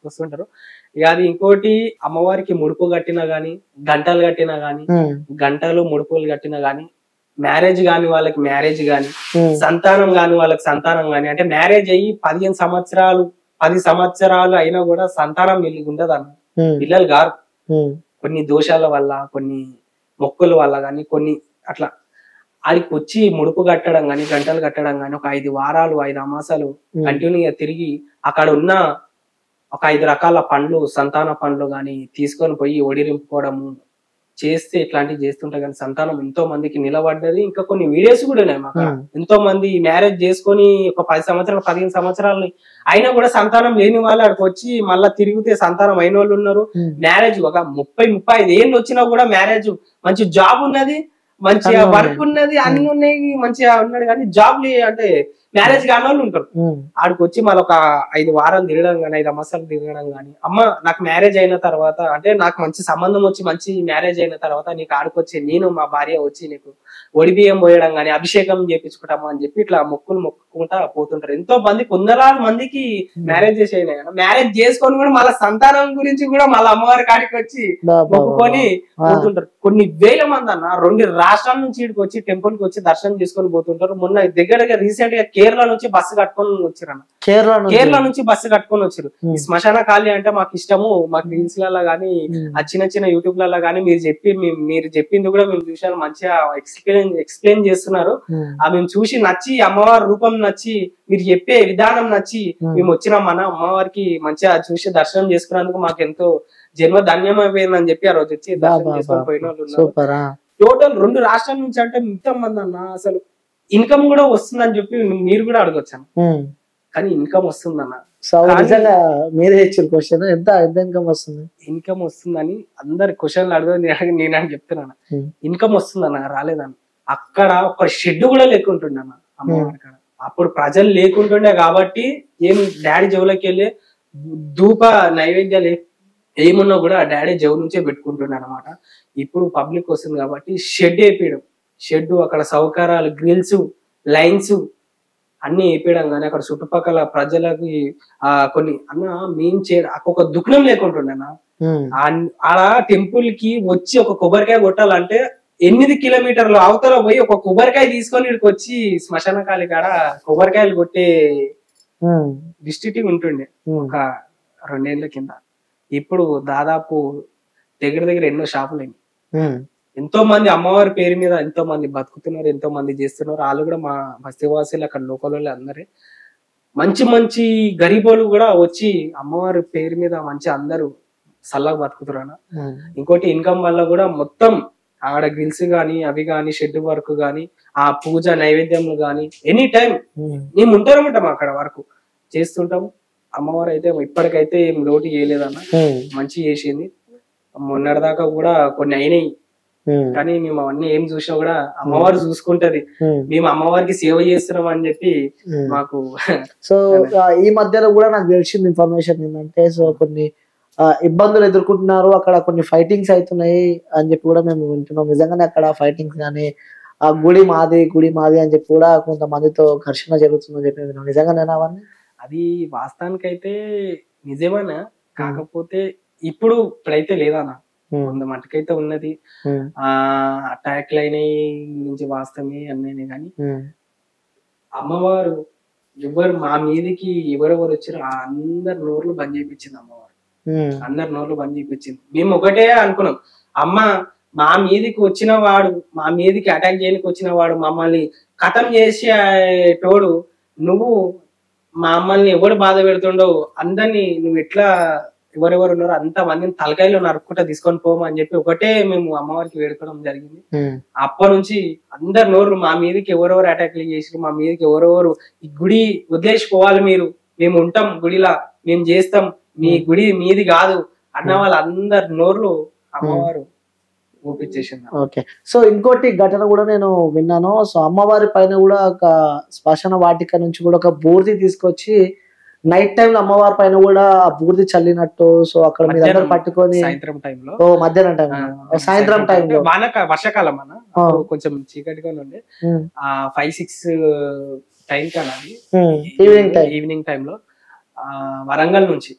వస్తుంటారు. ఇక అది ఇంకోటి, అమ్మవారికి ముడుపు కట్టినా గానీ, గంటలు కట్టినా గానీ, గంటలు ముడుపులు కట్టినా గానీ, మ్యారేజ్ గాని వాళ్ళకి మ్యారేజ్ గాని, సంతానం గాని వాళ్ళకి సంతానం గాని, అంటే మ్యారేజ్ అయ్యి 15 సంవత్సరాలు 10 సంవత్సరాలు అయినా కూడా సంతానం వీళ్ళకి ఉండదు అన్న, పిల్లలు గారు. కొన్ని దోషాల వల్ల, కొన్ని మొక్కుల వల్ల గాని, కొన్ని అట్లా ఆడికి వచ్చి ముడుపు కట్టడం గాని, గంటలు కట్టడం గాని, ఒక 5 వారాలు 5 అమాసాలు కంటిన్యూగా తిరిగి అక్కడ ఉన్న ఒక 5 రకాల పండ్లు, సంతాన పండ్లు గాని తీసుకొని పోయి ఒడిరింపుకోవడము చేస్తే ఇట్లాంటివి చేస్తుంటే కానీ సంతానం ఎంతో మందికి నిలబడ్డది. ఇంకా కొన్ని వీడియోస్ కూడా ఉన్నాయి మాకు. ఎంతో మంది మ్యారేజ్ చేసుకొని ఒక 10 సంవత్సరాలు 15 సంవత్సరాలు అయినా కూడా సంతానం లేని వాళ్ళు అక్కడికి వచ్చి మళ్ళా తిరిగితే సంతానం అయిన వాళ్ళు ఉన్నారు. మ్యారేజ్ ఒక 30-35 ఏళ్ళు వచ్చినా కూడా మ్యారేజ్, మంచి జాబ్ ఉన్నది, మంచిగా వర్క్ ఉన్నది, అన్ని ఉన్నాయి, మంచిగా ఉన్నాడు కానీ జాబ్ అంటే మ్యారేజ్ కాని వాళ్ళు ఉంటారు. ఆడికి వచ్చి మళ్ళీ ఒక 5 వారాలు తిరగడం కానీ, 5 మాసాలు తిరగడం కానీ, అమ్మ నాకు మ్యారేజ్ అయిన తర్వాత, అంటే నాకు మంచి సంబంధం వచ్చి మంచి మ్యారేజ్ అయిన తర్వాత నీకు ఆడికి వచ్చి నేను మా భార్య వచ్చి నీకు ఒడిబియ్యం పోయడం కానీ, అభిషేకం చేపించుకుంటాము అని చెప్పి ఇట్లా మొక్కులు మొక్కుకుంటా పోతుంటారు. ఎంతో మంది 100 మందికి మ్యారేజ్ చేసేయలే, మ్యారేజ్ చేసుకొని కూడా మళ్ళీ సంతానం గురించి కూడా మళ్ళీ అమ్మవారి కాడికి వచ్చి మొక్కుకొని పోతుంటారు. కొన్ని వేల మంది అన్న 2 రాష్ట్రాల నుంచి ఇక్కడికి వచ్చి టెంపుల్ కి వచ్చి దర్శనం చేసుకొని పోతుంటారు. మొన్న దగ్గరగా రీసెంట్ గా కేరళ నుంచి బస్సు కట్టుకొని వచ్చారు అన్న, కేరళ నుంచి బస్సు కట్టుకొని వచ్చారు. ఈ శ్మశాన కాళీ అంటే మాకు ఇష్టము, మాకు రీల్స్ లలో గానీ, ఆ చిన్న చిన్న యూట్యూబ్ లలో గానీ మీరు చెప్పింది కూడా మేము చూసాను, మంచిగా ఎక్స్ప్లెయిన్ చేస్తున్నారు. మేము చూసి నచ్చి, అమ్మవారి రూపం నచ్చి, మీరు చెప్పే విధానం నచ్చి మేము వచ్చినాం అన్న. అమ్మవారికి మంచిగా చూసి దర్శనం చేసుకున్నందుకు మాకు ఎంతో జన్మ ధన్యం అయిపోయిందని చెప్పి ఆ రోజు వచ్చి దర్శనం చేసుకొని పోయిన వాళ్ళు ఉన్నారు. సూపర్. టోటల్ 2 రాష్ట్రాల నుంచి అంటే ఇంతమంది అన్న అసలు ఇన్కమ్ కూడా వస్తుందని చెప్పి మీరు కూడా అడగొచ్చాను, కానీ ఇన్కమ్ వస్తుందన్న. సో నిజంగా మీరే ఇచ్చిన క్వశ్చన్, ఎంత ఇన్కమ్ వస్తుంది? ఇన్కమ్ వస్తుందని అందరు క్వశ్చన్లు అడగదు, నేను చెప్తున్నాను ఇన్కమ్ వస్తుందన్న, రాలేదన్న. అక్కడ ఒక షెడ్ కూడా లేకుంటుండన్న అమ్మవారి కాడ. అప్పుడు ప్రజలు లేకుంటుండే కాబట్టి ఏం డాడీ జవులకి వెళ్ళి ధూప నైవేద్యాలు ఏమున్నా కూడా డాడీ జవు నుంచే పెట్టుకుంటుండే అనమాట. ఇప్పుడు పబ్లిక్ వస్తుంది కాబట్టి షెడ్ వేయడం, షెడ్ అక్కడ సౌకర్యాలు, గ్రిల్స్, లైన్స్ అన్ని వేయడం, కానీ అక్కడ చుట్టుపక్కల ప్రజలకి కొన్ని అన్న మేం ఒక దుఃఖం లేకుంటుండే అన్న. ఆడ టెంపుల్ కి వచ్చి ఒక కొబ్బరికాయ కొట్టాలంటే 8 కిలోమీటర్లు అవతల పోయి ఒక కొబ్బరికాయ తీసుకొని ఇక్కడికి వచ్చి శ్మశాన కాలి కాడ కొబ్బరికాయలు కొట్టే డిస్ట్రిక్ట్ ఉంటుండే ఒక 2 ఏళ్ల కింద. ఇప్పుడు దాదాపు దగ్గర ఎన్నో షాపులు అయినాయి. ఎంతో మంది అమ్మవారి పేరు మీద ఎంతో మంది బతుకుతున్నారు, ఎంతో మంది చేస్తున్నారు. వాళ్ళు కూడా మా బస్తీవాసులు అక్కడ లోకల్ వాళ్ళు అందరే మంచి మంచి గరీబోలు కూడా వచ్చి అమ్మవారి పేరు మీద మంచి అందరూ సల్లగా బతుకుతున్నారు. ఇంకోటి ఇన్కమ్ వల్ల కూడా మొత్తం ఆడ గ్రిల్స్ గాని అవి గాని షెడ్ వర్క్ గాని ఆ పూజ నైవేద్యములు గాని ఎనీ టైం మేము ఉంటారన్నమాట అక్కడ వరకు చేస్తుంటాము. అమ్మవారు అయితే ఇప్పటికైతే ఏం లోటు చేయలేదన్న, మంచి చేసింది. మొన్నటిదాకా కూడా కొన్ని అయినాయి, కానీ మేము అవన్నీ ఏం చూసినా కూడా అమ్మవారు చూసుకుంటది, మేము అమ్మవారికి సేవ చేస్తున్నాం అని చెప్పి మాకు. సో ఈ మధ్యలో కూడా నాకు తెలిసింది ఇన్ఫర్మేషన్ ఏంటంటే, సో కొన్ని ఇబ్బందులు ఎదుర్కొంటున్నారు, అక్కడ కొన్ని ఫైటింగ్స్ అవుతున్నాయి అని చెప్పి కూడా మేము వింటున్నాం. నిజంగానే అక్కడ ఫైటింగ్స్ కానీ ఆ గుడి మాది అని చెప్పి కూడా కొంతమందితో ఘర్షణ జరుగుతుందని చెప్పి విన్నాం. నిజంగానేనా అవన్నీ? అది వాస్తవానికైతే నిజమేనా, కాకపోతే ఇప్పుడైతే లేదన్నా, కొంత మటుకైతే ఉన్నది. అటాక్లు అయినాయి నుంచి వాస్తవమే అన్నీ, కానీ అమ్మవారు ఎవరు మా మీదకి ఎవరెవరు వచ్చారో అందరి నోర్లు బంద్ చేయించింది అమ్మవారు, అందరి నోర్లు బంద్ చేయించింది. మేము ఒకటే అనుకున్నాం, అమ్మ మా మీదకి వచ్చిన వాడు, మా మీదకి అటాక్ చేయడానికి వచ్చిన వాడు మమ్మల్ని ఖతం చేసేటోడు, నువ్వు మా అమ్మల్ని ఎవరు బాధ పెడుతుండవు, అందరినీ నువ్వు ఎట్లా ఎవరెవరు ఉన్నారో అంత మందిని తలకాయలో నరుక్కుంటా తీసుకొని పోమని చెప్పి ఒకటే మేము అమ్మవారికి వేడుకోవడం జరిగింది. అప్పటి నుంచి అందరు నోరు మా మీదకి ఎవరెవరు అటాక్లు చేసి, మా మీదకి ఎవరెవరు ఈ గుడి వదిలేసిపోవాలి, మేము ఉంటాం గుడిలా, మేము చేస్తాం, మీ గుడి మీది కాదు అన్న వాళ్ళందరి నోర్లు అమ్మవారు ఊపించేసింది. ఓకే. సో ఇంకోటి ఘటన కూడా నేను విన్నాను. సో అమ్మవారి పైన కూడా ఒక శ్మశాన వాటిక నుంచి కూడా ఒక బూర్ది తీసుకొచ్చి నైట్ టైం లో అమ్మవారి పైన కూడా ఆ బూర్ది చల్లినట్టు, సో అక్కడ మీరు అందరూ పట్టుకొని సాయంత్రం టైంలో, మధ్యాహ్నం టైం, సాయంత్రం టైంలో, వర్షాకాలం అన్న కొంచెం చీకటిగా ఉండే 5-6 టైం కదా, ఈవినింగ్ టైంలో వరంగల్ నుంచి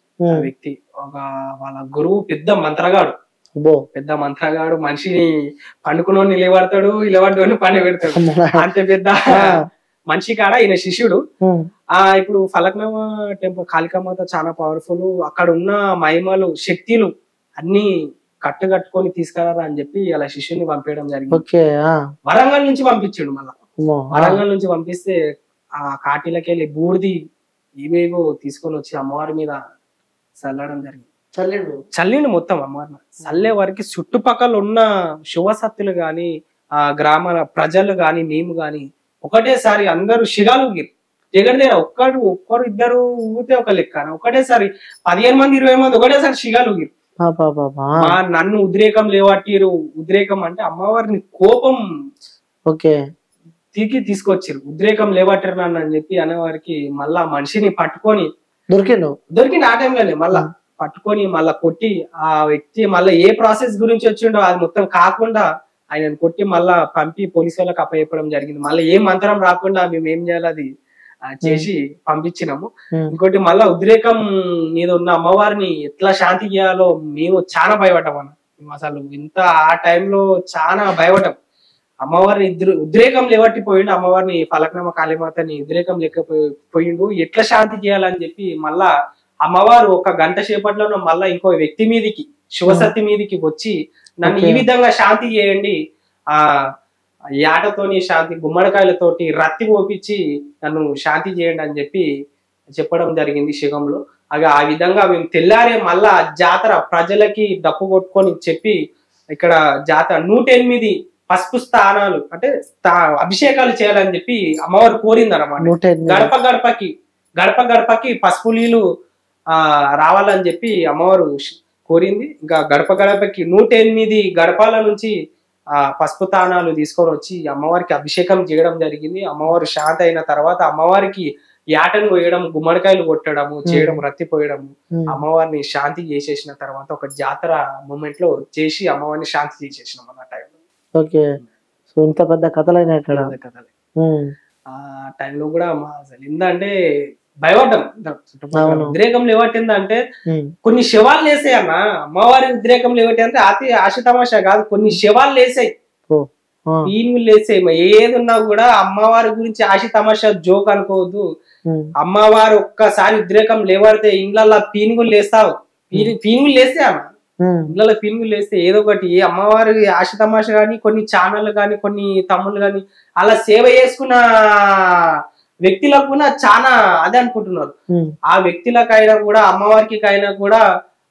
వ్యక్తి ఒక వాళ్ళ గురువు పెద్ద మంత్రగాడు మనిషిని పండుకున్నోని నిలబడతాడు, నిలబడ్డోని పండి పెడతాడు, అంతే పెద్ద మనిషి కాడ ఈయన శిష్యుడు. ఇప్పుడు ఫలక్నామ టెంపుల్ కాళికామాత చాలా పవర్ఫుల్, అక్కడ ఉన్న మహిమలు శక్తులు అన్ని కట్టుకొని తీసుకురారా అని చెప్పి అలా శిష్యుని పంపించడం జరిగింది. వరంగల్ నుంచి పంపించాడు. మళ్ళా వరంగల్ నుంచి పంపిస్తే ఆ కాటిలకి వెళ్ళి బూడిది ఇవేవో తీసుకొని వచ్చి అమ్మవారి మీద చల్లడం జరిగింది. చల్లిండు మొత్తం అమ్మవారిని. చల్లే వారికి చుట్టుపక్కల ఉన్న శుభసత్తులు గాని ఆ గ్రామాల ప్రజలు గాని మేము గాని ఒకటేసారి అందరూ శిగాలు దగ్గర ఒక్కరు ఇద్దరు ఊగితే ఒక లెక్క, ఒకటేసారి 15 మంది 20 మంది ఒకటేసారి శిగాలు ఊగిరు. నన్ను ఉద్రేకం లేవట్టిరు. ఉద్రేకం అంటే అమ్మవారిని కోపం తీసుకొచ్చారు, ఉద్రేకం లేవట్టిరు నన్ను అని చెప్పి అనేవారికి మళ్ళా మనిషిని పట్టుకొని దొరికిండు ఆ టైంలోనే మళ్ళా పట్టుకొని మళ్ళా కొట్టి ఆ వ్యక్తి మళ్ళీ ఏ ప్రాసెస్ గురించి వచ్చిండో అది మొత్తం కాకుండా ఆయనను కొట్టి మళ్ళా పంపి పోలీసు వాళ్ళకి అప్పచెప్పడం జరిగింది. మళ్ళీ ఏ మంత్రం రాకుండా మేము ఏం చేయాలి అది చేసి పంపించినాము. ఇంకోటి మళ్ళా ఉద్రేకం మీద ఉన్న అమ్మవారిని ఎట్లా శాంతి చేయాలో మేము చాలా భయపడ్డాం అన్న. మేము అసలు ఇంత ఆ టైంలో చాలా భయపడ్డాం. అమ్మవారిని ఉద్రేకం లేవట్టిపోయిండు, అమ్మవారిని ఫలక్నామ కాళీమాతని ఉద్రేకం లేకపోయిండు, ఎట్లా శాంతి చేయాలని చెప్పి మళ్ళా అమ్మవారు ఒక గంట సేపట్లోనూ మళ్ళా ఇంకో వ్యక్తి మీదికి శివసత్తి మీదికి వచ్చి నన్ను ఈ విధంగా శాంతి చేయండి, ఆ యాటతోని శాంతి గుమ్మడికాయలతోటి రత్తి ఓపించి నన్ను శాంతి చేయండి అని చెప్పి చెప్పడం జరిగింది శివంలో. ఆ విధంగా మేము తెల్లారే మళ్ళా జాతర ప్రజలకి డప్పు కొట్టుకొని చెప్పి ఇక్కడ జాతర 108 పసుపు స్థానాలు అంటే అభిషేకాలు చేయాలని చెప్పి అమ్మవారు కోరింది అనమాట. గడప గడపకి పసుపు నీళ్ళు రావాలని చెప్పి అమ్మవారు కోరింది. ఇంకా గడప గడపకి 108 గడపాల నుంచి పసుపు తానాలు తీసుకొని వచ్చి అమ్మవారికి అభిషేకం చేయడం జరిగింది. అమ్మవారు శాంతి అయిన తర్వాత అమ్మవారికి యాటను పోయడం, గుమ్మడికాయలు కొట్టడము చేయడం, రత్తి పోయడము, అమ్మవారిని శాంతి చేసేసిన తర్వాత ఒక జాతర మూమెంట్ లో చేసి అమ్మవారిని శాంతి చేసేసినాం అన్న టైంలో. ఓకే, సో ఇంత పెద్ద కథలైన కథలే. ఆ టైంలో కూడా అసలు ఏందంటే భయపడ్డాం. ఉద్రేకంలో ఏవట్టిందంటే కొన్ని శవాలు వేసాయి అన్న. అమ్మవారి ఉద్రేకంలో ఏవట్టి అంటే అతి ఆశతమాష కాదు, కొన్ని శవాలు వేసాయి, పీనుగులు వేసాయి. ఏది ఉన్నా కూడా అమ్మవారి గురించి ఆశ తమాషా జోక్ అనుకోవద్దు. అమ్మవారు ఒక్కసారి ఉద్రేకం లేవడితే ఇండ్ల పీనుగులు లేస్తావు, పీనుగులు లేస్తే అన్న, ఇండ్ల పీనుగులు లేస్తే ఏదో ఒకటి అమ్మవారి ఆశ తమాష గాని కొన్ని ఛానళ్ళు గాని కొన్ని తమ్ముళ్ళు గాని అలా సేవ చేసుకున్న వ్యక్తులకు కూడా చాలా అదే అనుకుంటున్నారు. ఆ వ్యక్తులకైనా కూడా అమ్మవారికి అయినా కూడా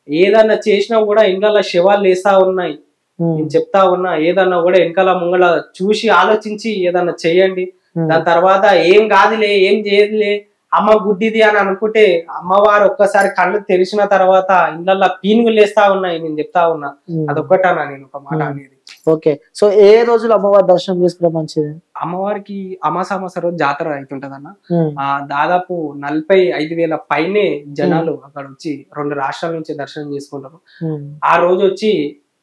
ఏదన్నా చేసినా కూడా ఇండ్ల శవాలు లేస్తా ఉన్నాయి. నేను చెప్తా ఉన్నా, ఏదన్నా కూడా వెనకాల ముంగల చూసి ఆలోచించి ఏదన్నా చెయ్యండి. దాని తర్వాత ఏం కాదులే, ఏం చేయదులే, అమ్మ గుడ్డిది అని అనుకుంటే అమ్మవారు ఒక్కసారి కళ్ళు తెరిచిన తర్వాత ఇండ్ల పీనుగులు లేస్తా ఉన్నాయి. నేను చెప్తా ఉన్నా, అదొక్కటనా నేను ఒక మాట అనేది. ఓకే, సో ఏ రోజులు అమ్మవారి దర్శనం చేసుకుంటే మంచిది? అమ్మవారికి అమాస రోజు జాతర అవుతుంటది అన్న. దాదాపు 45,000 పైనే జనాలు అక్కడ వచ్చి 2 రాష్ట్రాల నుంచి దర్శనం చేసుకుంటారు. ఆ రోజు వచ్చి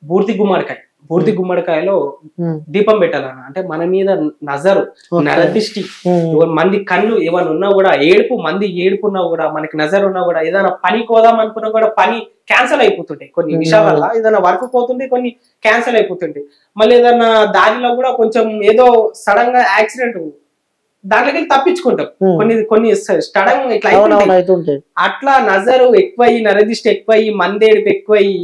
బూర్తి గుమ్మడికాయలో దీపం పెట్టాలన్న. అంటే మన మీద నజరు, నరదిష్టి, మంది కళ్ళు ఏమైనా ఉన్నా కూడా, మంది ఏడుపున్నా కూడా, మనకి నజర్ ఉన్నా కూడా, ఏదైనా పని కోదాం అనుకున్నా కూడా పని క్యాన్సిల్ అయిపోతుంటాయి. కొన్ని విషయాల ఏదైనా వర్క్ పోతుంటే కొన్ని క్యాన్సిల్ అయిపోతుంటాయి. మళ్ళీ ఏదైనా దారిలో కూడా కొంచెం ఏదో సడన్ గా యాక్సిడెంట్ దాంట్లోకి తప్పించుకుంటాం. కొన్ని సడన్ ఇట్లా అయిపోతుంటాయి. అట్లా నజరు ఎక్కువయ్యి, నరదిష్టి ఎక్కువయ్యి, మందేడుపు ఎక్కువయ్యి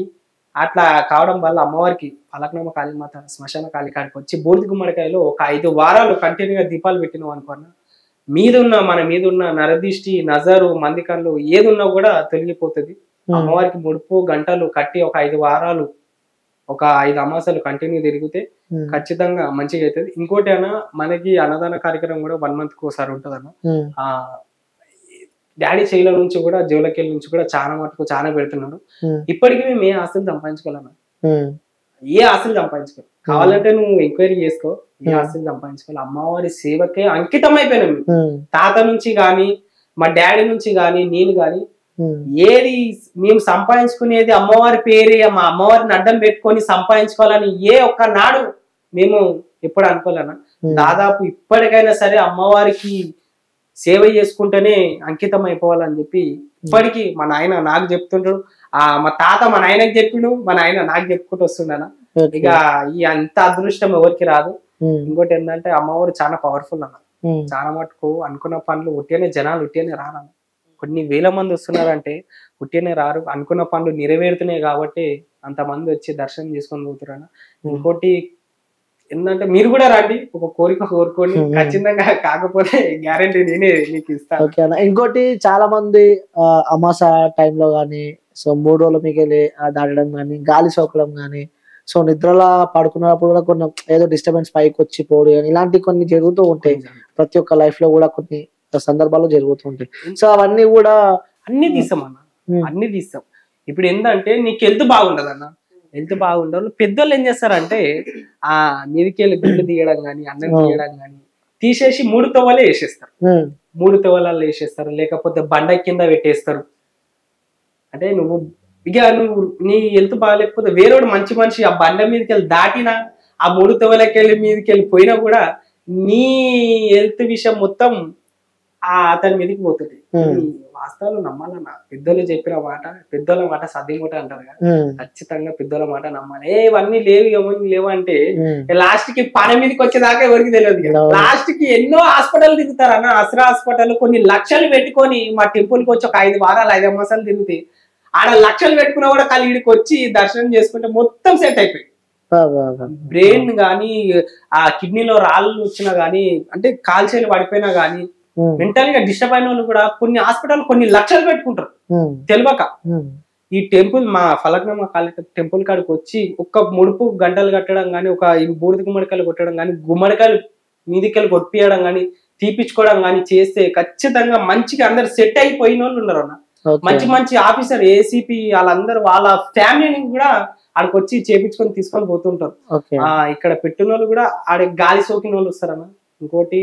అట్లా కావడం వల్ల అమ్మవారికి పలకనమ్మ కాళీమాత శ్మశాన కాళీ కాడికి వచ్చి బూర్తి గుమ్మడికాయలో ఒక 5 వారాలు కంటిన్యూగా దీపాలు పెట్టినాం అనుకున్నా, మన మీద ఉన్న నరదిష్టి, నజరు, మంది కళ్ళు ఏదున్నా కూడా తొలగిపోతుంది. అమ్మవారికి ముడుపు గంటలు కట్టి ఒక 5 వారాలు ఒక 5 అమాసాలు కంటిన్యూ తిరిగితే ఖచ్చితంగా మంచిగా అవుతుంది. ఇంకోటి అన్న, మనకి అన్నదాన కార్యక్రమం కూడా 1 month ఒకసారి ఉంటది అన్న. డాడీ చేయిల నుంచి కూడా జోలకెళ్ళ నుంచి కూడా చాలా మటుకు చాలా పెడుతున్నాడు. ఇప్పటికీ మేము ఏ ఆస్తులు సంపాదించుకోవాలన్నా, ఏ ఆస్తులు సంపాదించుకోవాలి, కావాలంటే నువ్వు ఎంక్వైరీ చేసుకో, ఏ ఆస్తులు సంపాదించుకోవాలి. అమ్మవారి సేవకే అంకితం అయిపోయినాం. తాత నుంచి గాని, మా డాడీ నుంచి గాని, నేను గాని ఏది మేము సంపాదించుకునేది అమ్మవారి పేరే, మా అమ్మవారిని అడ్డం పెట్టుకొని సంపాదించుకోవాలని ఏ ఒక్క నాడు మేము ఎప్పుడు అనుకోలేనా. దాదాపు ఇప్పటికైనా సరే అమ్మవారికి సేవ చేసుకుంటేనే అంకితం అయిపోవాలని చెప్పి ఇప్పటికీ మా నాయన నాకు చెప్తుంటాడు, మా తాత మా నాయనకి చెప్పిండు, మా నాయన నాకు చెప్పుకుంటూ వస్తుండనా. ఇక ఈ అంత అదృష్టం ఎవరికి రాదు. ఇంకోటి ఏంటంటే అమ్మవారు చాలా పవర్ఫుల్ అన్న. చాలా మటుకు అనుకున్న పనులు ఉట్టినే జనాలు ఉట్టినే రానన్న. కొన్ని వేల మంది వస్తున్నారంటే ఉట్టినే రారు, అనుకున్న పనులు నెరవేరుతున్నాయి కాబట్టి అంతమంది వచ్చి దర్శనం చేసుకొని పోతున్నా. ఇంకోటి ఏంటంటే మీరు కూడా రండి, ఒక కోరిక కోరుకోండి, ఖచ్చితంగా కాకపోతే గ్యారంటీ నేనే మీకు ఇస్తాను. ఇంకోటి చాలా మంది అమాస టైంలో గానీ, సో 3 రోజుల మిగిలి దాటడం గానీ, గాలి సోకడం గానీ, సో నిద్రలా పడుకున్నప్పుడు కూడా కొన్ని ఏదో డిస్టర్బెన్స్ పైకి వచ్చి పోడు కానీ ఇలాంటి కొన్ని జరుగుతూ ఉంటాయి. ప్రతి ఒక్క లైఫ్ లో కూడా కొన్ని సందర్భాల్లో జరుగుతూ ఉంటాయి. సో అవన్నీ కూడా అన్ని తీస్తాం అన్న, అన్ని తీస్తాం. ఇప్పుడు ఏంటంటే నీకు హెల్త్ బాగుండదు అన్న, హెల్త్ బాగుండదు. పెద్దోళ్ళు ఏం చేస్తారంటే మీదికెళ్ళి గుళ్ళు తీయడం కానీ, అన్నం తీయడం కానీ తీసేసి 3 తవ్వలే వేసేస్తారు. 3 తవ్వలలో వేసేస్తారు, లేకపోతే బండ కింద పెట్టేస్తారు. అంటే నువ్వు నీ హెల్త్ బాగాలేకపోతే వేరేవాడు మంచి మనిషి ఆ బండ మీదకి వెళ్ళి దాటినా, ఆ 3 తవ్వలకెళ్ళి మీదకి వెళ్ళి పోయినా కూడా నీ హెల్త్ విషయం మొత్తం అతని మీదకి పోతుంది. వాస్తవాలు నమ్మాలన్న. పెద్దలు చెప్పిన మాట, పెద్దోళ్ళ మాట సద్దిమూట అంటారు కదా, ఖచ్చితంగా పెద్దోళ్ళ మాట నమ్మాలి. ఇవన్నీ లేవు ఏమని లేవు అంటే లాస్ట్ కి పని మీదకి వచ్చేదాకా ఎవరికి తెలియదు. లాస్ట్ కి ఎన్నో హాస్పిటల్ తిరుగుతారు అన్న. అసరా హాస్పిటల్ కొన్ని లక్షలు పెట్టుకొని మా టెంపుల్ కి వచ్చి ఒక 5 వారాలు 5 మాసాలు తిరిగితే ఆడ లక్షలు పెట్టుకున్నా కూడా కలిగిడికి వచ్చి దర్శనం చేసుకుంటే మొత్తం సెట్ అయిపోయి బ్రెయిన్ గానీ, ఆ కిడ్నీలో రాళ్ళు వచ్చినా గానీ, అంటే కాల్చేలు పడిపోయినా గానీ, మెంటల్ గా డిస్టర్బ్ అయిన వాళ్ళు కూడా కొన్ని హాస్పిటల్ కొన్ని లక్షలు పెట్టుకుంటారు తెలియక. ఈ టెంపుల్ మా ఫలక్నామా టెంపుల్ కాడికి వచ్చి ఒక్క ముడుపు గంటలు కట్టడం కానీ, ఒక బూడిద గుమ్మడికాయలు కొట్టడం కానీ, గుమ్మడికాయలు మీదికెళ్ళి కొట్టియడం కానీ, తీపించుకోవడం కానీ చేస్తే ఖచ్చితంగా మంచిగా అందరు సెట్ అయిపోయిన వాళ్ళు ఉన్నారు అన్న. మంచి మంచి ఆఫీసర్ ఏసీపీ వాళ్ళందరూ వాళ్ళ ఫ్యామిలీని కూడా ఆడికి వచ్చి చేపించుకొని తీసుకొని పోతుంటారు. ఇక్కడ పెట్టిన వాళ్ళు కూడా ఆడ గాలి సోకిన వాళ్ళు వస్తారన్న. ఇంకోటి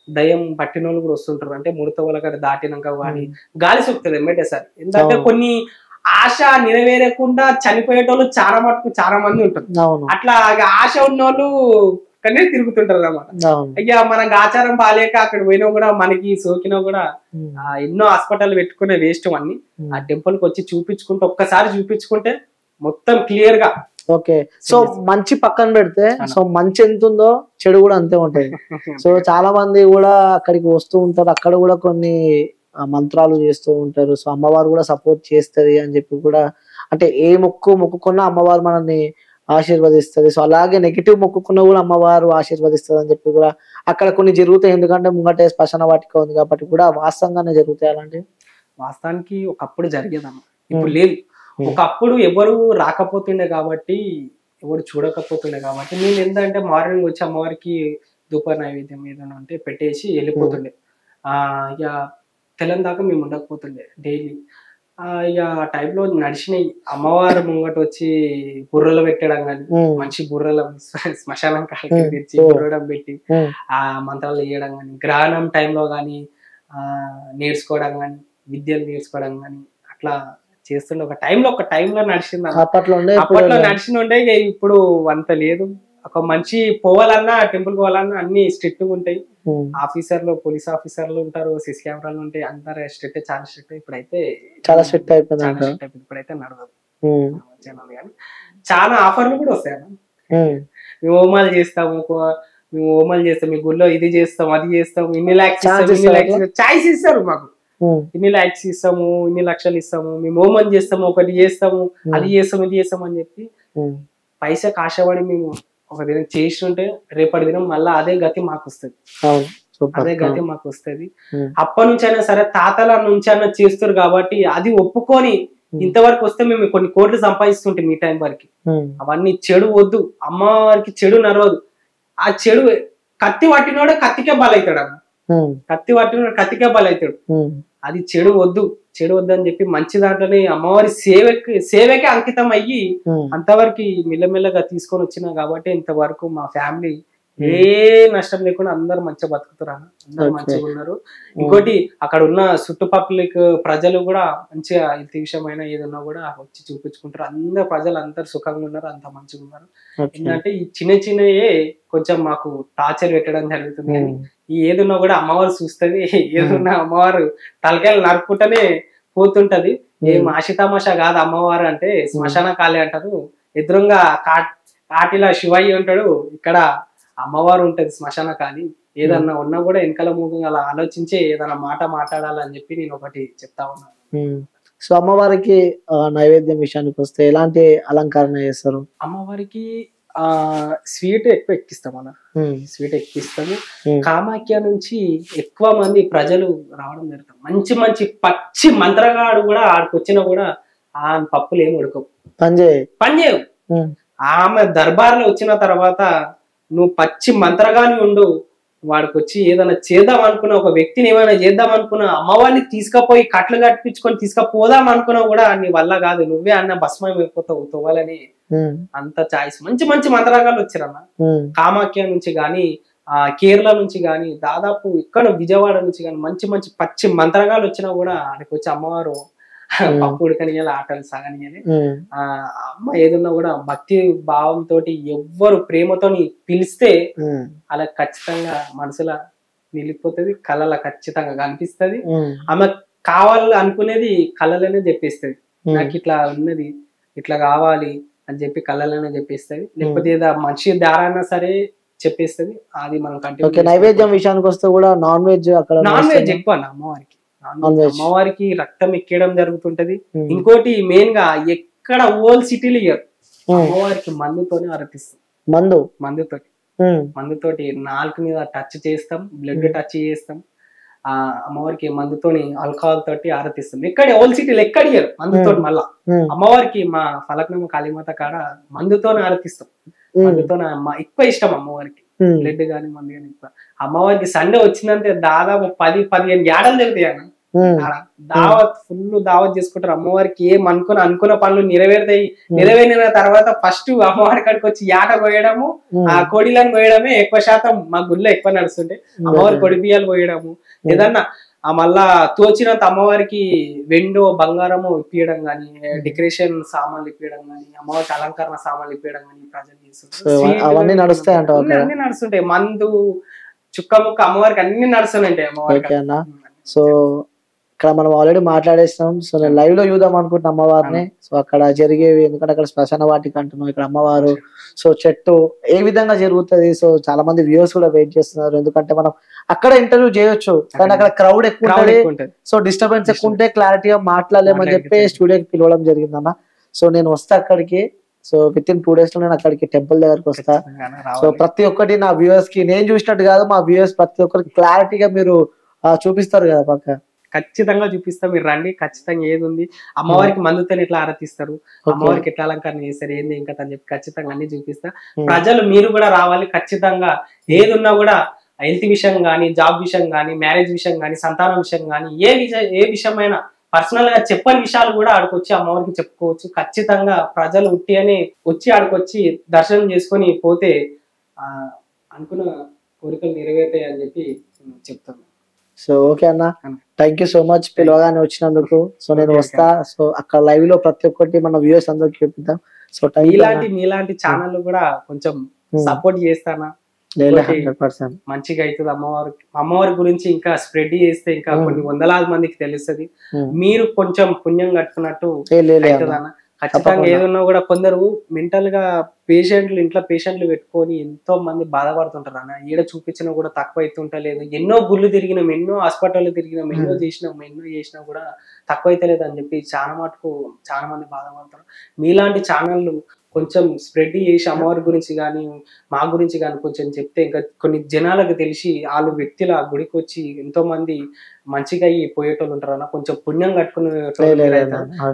దయ్యం పట్టిన వాళ్ళు కూడా వస్తుంటారు. అంటే ముడత వాళ్ళ కాడ దాటినాక కానీ గాలి సోకుతుంది ఎమ్మటే సార్. ఎందుకంటే కొన్ని ఆశ నెరవేరకుండా చనిపోయేటోళ్ళు చాలా మంది ఉంటారు. అట్లా ఆశ ఉన్న వాళ్ళు అక్కడనే తిరుగుతుంటారు అన్నమాట. అయ్యా మనకు ఆచారం బాగాలేక అక్కడ పోయినా కూడా మనకి సోకినా కూడా ఎన్నో హాస్పిటల్ పెట్టుకునే వేస్ట్ అన్ని. ఆ టెంపుల్ కి వచ్చి చూపించుకుంటే ఒక్కసారి చూపించుకుంటే మొత్తం క్లియర్ గా. ఓకే, సో మంచి పక్కన పెడితే సో మంచి ఎంత ఉందో చెడు కూడా అంతే ఉంటది. సో చాలా మంది కూడా అక్కడికి వస్తూ ఉంటారు, అక్కడ కూడా కొన్ని మంత్రాలు చేస్తూ ఉంటారు. సో అమ్మవారు కూడా సపోర్ట్ చేస్తది అని చెప్పి కూడా, అంటే ఏ మొక్కుకున్నా అమ్మవారు మనల్ని ఆశీర్వదిస్తుంది. సో అలాగే నెగిటివ్ మొక్కుకున్నా కూడా అమ్మవారు ఆశీర్వదిస్తుంది అని చెప్పి కూడా అక్కడ కొన్ని జరుగుతాయి. ఎందుకంటే ముంగటే శ్మశాన వాటిక ఉంది కాబట్టి కూడా వాస్తవంగానే జరుగుతాయి అలాంటివి. వాస్తవానికి ఒకప్పుడు జరిగేదమ్మా, ఇప్పుడు లేదు. ఒకప్పుడు ఎవరు రాకపోతుండే కాబట్టి, ఎవరు చూడకపోతుండే కాబట్టి నేను ఏంటంటే మార్నింగ్ వచ్చి అమ్మవారికి ధూప నైవేద్యం ఏదైనా అంటే పెట్టేసి వెళ్ళిపోతుండే. ఇక తెల్లని దాకా మేము ఉండకపోతుండే డైలీ. ఇక ఆ టైంలో నడిచినాయి. అమ్మవారు ముంగట వచ్చి బుర్రలు పెట్టడం కానీ, మంచి బుర్రలు శ్మశానం కాడికి తెచ్చి బుర్రడం పెట్టి ఆ మంత్రాలు వేయడం కానీ, గ్రహణం టైంలో కానీ నేర్చుకోవడం కానీ, విద్యలు నేర్చుకోవడం కానీ అట్లా చేస్తుండే. ఒక టైంలో నడిచింది. అప్పట్లో నడిచిండే. ఇక ఇప్పుడు అంత లేదు. ఒక మంచి పోవాలన్నా టెంపుల్ పోవాలన్నా అన్ని స్ట్రిక్ట్ గా ఉంటాయి. ఆఫీసర్లు, పోలీస్ ఆఫీసర్లు ఉంటారు, సిసి కెమెరాలు ఉంటాయి, అంతా స్ట్రిక్ట్, చాలా స్ట్రిక్ట్. ఇప్పుడైతే చాలా స్ట్రిక్ట్ అయిపోయింది. ఇప్పుడైతే నడవదు. కానీ చాలా ఆఫర్లు కూడా వస్తాయి. మేము హోమాలు చేస్తాము, మీ గుళ్ళో ఇది చేస్తాం, అది చేస్తాం, ఇన్ని లాక్స్ ఛాయిస్ ఇస్తారు మాకు. ఇన్ని లాక్స్ ఇస్తాము, ఇన్ని లక్షలు ఇస్తాము, మేము హోమం చేస్తాము, ఒకటి చేస్తాము, అది చేస్తాము, ఇది చేస్తాము అని చెప్పి పైసా ఆశపడి మేము ఒక దినం చేస్తుంటే రేపటి దినం మళ్ళా అదే గతి మాకు వస్తుంది. అప్పటి నుంచి అయినా సరే తాతల నుంచి అయినా చేస్తారు కాబట్టి అది ఒప్పుకొని ఇంతవరకు వస్తే మేము కొన్ని కోట్లు సంపాదిస్తుంటే మీ టైం వరకు. అవన్నీ చెడు వద్దు, అమ్మవారికి చెడు నడవదు. ఆ చెడు కత్తి పట్టినోడే కత్తికే బలవుతాడు అన్న. కత్తి పట్టినోడు కత్తికే బలవుతాడు. అది చెడు వద్దు అని చెప్పి మంచి దాంట్లోనే అమ్మవారి సేవకే అంకితం అయ్యి అంతవరకు మెల్లమెల్లగా తీసుకొని వచ్చినా కాబట్టి ఇంతవరకు మా ఫ్యామిలీ ఏ నష్టం లేకుండా అందరు మంచిగా బతుకుతారు అన్న. అందరు మంచిగా ఉన్నారు. ఇంకోటి అక్కడ ఉన్న చుట్టుపక్కల ప్రజలు కూడా మంచిగా ఇంత విషయమైన ఏదన్నా కూడా వచ్చి చూపించుకుంటారు. అందరు సుఖంగా ఉన్నారు, అంత మంచిగా ఉన్నారు. ఎందుకంటే ఈ చిన్నయే కొంచెం మాకు టార్చర్ పెట్టడం జరుగుతుంది. కానీ ఈ ఏదున్నా కూడా అమ్మవారు చూస్తుంది. ఏదున్నా అమ్మవారు తలకాయలు నరుక్కుంటూనే పోతుంటది. ఏం ఆశితామాష కాదు అమ్మవారు అంటే. శ్మశాన కాళీ అంటారు. ఎదురుగా కాటిలా శివయ్య ఉంటాడు, ఇక్కడ అమ్మవారు ఉంటది శ్మశాన కాళీ. ఏదన్నా ఉన్నా కూడా వెనకాల మూగంగా అలా ఆలోచించే ఏదన్నా మాట మాట్లాడాలని చెప్పి నేను ఒకటి చెప్తా ఉన్నాను. సో అమ్మవారికి నైవేద్యం విషయానికి వస్తే ఎలాంటి అలంకరణ చేస్తారు? అమ్మవారికి స్వీట్ ఎక్కువ ఎక్కిస్తాం అన్న. స్వీట్ ఎక్కిస్తాము. కామాఖ్య నుంచి ఎక్కువ మంది ప్రజలు రావడం జరుగుతుంది. మంచి మంచి పచ్చి మంత్రగాడు కూడా ఆడికి వచ్చినా కూడా ఆ పప్పులు ఏమి ఉడకవు, పనిచేయవు. ఆమె దర్బార్లో వచ్చిన తర్వాత నువ్వు పచ్చి మంత్రగాని ఉండు, వాడికి వచ్చి ఏదైనా చేద్దాం అనుకున్నా, ఒక వ్యక్తిని ఏమైనా చేద్దాం అనుకున్నా, అమ్మవారిని తీసుకుపోయి కట్లు కట్టించుకొని తీసుకుపోదాం అనుకున్నా కూడా నీ వల్ల కాదు, నువ్వే అన్న భస్మం అయిపోతావు తవ్వాలని అంత చాయిస్. మంచి మంచి మంత్రగాళ్ళు వచ్చారన్న. కామాఖ్య నుంచి గాని, కేరళ నుంచి గాని, దాదాపు ఇక్కడ విజయవాడ నుంచి గాని మంచి మంచి పచ్చి మంత్రగాళ్ళు వచ్చినా కూడా ఆడికి వచ్చి అమ్మవారు పప్పు ఉడకనియాలి, ఆటలు సాగనియాలి. అమ్మ ఏదన్నా కూడా భక్తి భావంతో ఎవ్వరు ప్రేమతో పిలిస్తే అలా ఖచ్చితంగా మనసులో నిలిపోతుంది, కళల ఖచ్చితంగా కనిపిస్తుంది. ఆమె కావాలి అనుకునేది కళలనే చెప్పేస్తుంది. నాకు ఇట్లా ఉన్నది, ఇట్లా కావాలి అని చెప్పి కళలనే చెప్పేస్తుంది. లేకపోతే ఏదో మనిషి దారైనా సరే చెప్పేస్తుంది. అది మనం కంటిన్యూ. నైవేద్యం విషయానికి వస్తే కూడా నాన్ వెజ్ ఎక్కువ అమ్మవారికి. అమ్మవారికి రక్తం ఎక్కడం జరుగుతుంటది. ఇంకోటి మెయిన్ గా ఎక్కడ ఓల్ సిటీలు ఇయ్యరు, అమ్మవారికి మందుతోనే అరపిస్తాం. మందుతోటి నాలుగు మీద టచ్ చేస్తాం, బ్లడ్ టచ్ చేస్తాం. ఆ అమ్మవారికి మందుతోని ఆల్కహాల్ తోటి ఆరతిస్తాం. ఎక్కడ ఓల్డ్ సిటీలో ఎక్కడియరు మందుతోని. మళ్ళా అమ్మవారికి మా ఫలక్నమ్మ కాళీమాత కాడ మందుతోని ఆరతిస్తాం. మందుతోని ఎక్కువ ఇష్టం అమ్మవారికి. బ్లడ్ గానీ మందు కానీ ఎక్కువ. అమ్మవారికి సండే వచ్చిందంటే దాదాపు 10-15 యాడలు జరుగుతాయి అన్న. దావత్ ఫుల్ దావత్ చేసుకుంటారు. అమ్మవారికి ఏం అనుకున్న పనులు నెరవేరుతాయి. నెరవేరిన తర్వాత ఫస్ట్ అమ్మవారి కాడికి వచ్చి యాట కోయడము, ఆ కోడిలను కోయడమే ఎక్కువ శాతం మా గుళ్ళో ఎక్కువ నడుస్తుంటే. అమ్మవారి కొడి బియ్యాలు కోయడము, ఏదన్నా మళ్ళా తోచినంత అమ్మవారికి వెండో బంగారము ఇప్పియడం గానీ, డెకరేషన్ సామాన్లు ఇప్పియడం గానీ, అమ్మవారికి అలంకరణ సామాన్లు ఇప్పియడం గానీ ప్రజలు చేస్తుంటారు. అవన్నీ నడుస్తాయి అంట. అన్ని నడుస్తుంటాయి. మందు చుక్క ముక్క అమ్మవారికి అన్ని నడుస్తుంటాయి అమ్మవారికి. సో ఇక్కడ మనం ఆల్రెడీ మాట్లాడేస్తాం. సో నేను లైవ్ లో చూద్దాం అనుకుంటున్నా అమ్మవారిని. సో అక్కడ జరిగేవి, ఎందుకంటే అక్కడ శ్మశాన వాటికి అంటున్నాం, ఇక్కడ అమ్మవారు, సో చెట్టు ఏ విధంగా జరుగుతుంది. సో చాలా మంది వ్యూవర్స్ కూడా వెయిట్ చేస్తున్నారు, ఎందుకంటే మనం అక్కడ ఇంటర్వ్యూ చేయొచ్చు కానీ అక్కడ క్రౌడ్ ఎక్కువ ఉంటుంది. సో డిస్టర్బెన్స్ ఎక్కువ ఉంటే క్లారిటీగా మాట్లాడలేమని చెప్పి స్టూడియోకి పిలవడం జరిగిందన్న. సో నేను వస్తా అక్కడికి. సో విత్ ఇన్ 2 days లో నేను అక్కడికి టెంపుల్ దగ్గరకు వస్తా. సో ప్రతి ఒక్కటి నా వ్యూవర్స్ కి నేను చూసినట్టు కాదు, మా వ్యూవర్స్ ప్రతి ఒక్కరికి క్లారిటీగా మీరు చూపిస్తారు కదా పక్క. ఖచ్చితంగా చూపిస్తా, మీరు రండి. ఖచ్చితంగా ఏది ఉంది, అమ్మవారికి మందుతో ఎట్లా ఆరతిస్తారు, అమ్మవారికి ఎట్లా అలంకరణ చేస్తారు, ఏంది ఇంకా అని చెప్పి ఖచ్చితంగా అన్ని చూపిస్తా. ప్రజలు మీరు కూడా రావాలి ఖచ్చితంగా. ఏది ఉన్నా కూడా హెల్త్ విషయం కానీ, జాబ్ విషయం కానీ, మ్యారేజ్ విషయం కానీ, సంతానం విషయం కానీ, ఏ విషయమైనా పర్సనల్ గా చెప్పని విషయాలు కూడా ఆడుకొచ్చి అమ్మవారికి చెప్పుకోవచ్చు. ఖచ్చితంగా ప్రజలు ఉట్టి అని వచ్చి ఆడుకొచ్చి దర్శనం చేసుకొని పోతే అనుకున్న కోరికలు నెరవేరుతాయి అని చెప్పి చెప్తాను. సో ఓకే అన్న, థ్యాంక్ యూ సో మచ్ పిలవగానే వచ్చినందుకు. సో నేను వస్తా. సో అక్కడ లైవ్ లో ప్రతి ఒక్కటి మన వ్యూవర్స్ అందరికి చూపిద్దాం. సో మీలాంటి ఛానల్ కూడా కొంచెం సపోర్ట్ చేస్తానా, 100% మంచిగా అవుతుంది. అమ్మవారి గురించి ఇంకా స్ప్రెడ్ చేస్తే ఇంకా కొన్ని వందలాది మందికి తెలుస్తుంది. మీరు కొంచెం పుణ్యం కట్టుకున్నట్టు అవుతుందన్న. ఖచ్చితంగా ఏదన్నా కూడా కొందరు మెంటల్ గా ఇంట్లో పేషెంట్లు పెట్టుకొని ఎంతో మంది బాధపడుతుంటారు అన్న. ఈడ చూపించినా కూడా తక్కువ అవుతుంటలేదు. ఎన్నో గుళ్ళు తిరిగినాం, ఎన్నో హాస్పిటల్ తిరిగినాం, ఎన్నో చేసినా కూడా తక్కువ అవుతలేదు అని చెప్పి చాలా మంది బాధపడతారు. మీలాంటి ఛానళ్ళు కొంచెం స్ప్రెడ్ చేసి అమ్మవారి గురించి కానీ మా గురించి కానీ కొంచెం చెప్తే ఇంకా కొన్ని జనాలకు తెలిసి వాళ్ళు వ్యక్తుల గుడికి వచ్చి ఎంతో మంది మంచిగా పోయేటోళ్ళు ఉంటారు అన్న. కొంచెం పుణ్యం కట్టుకునే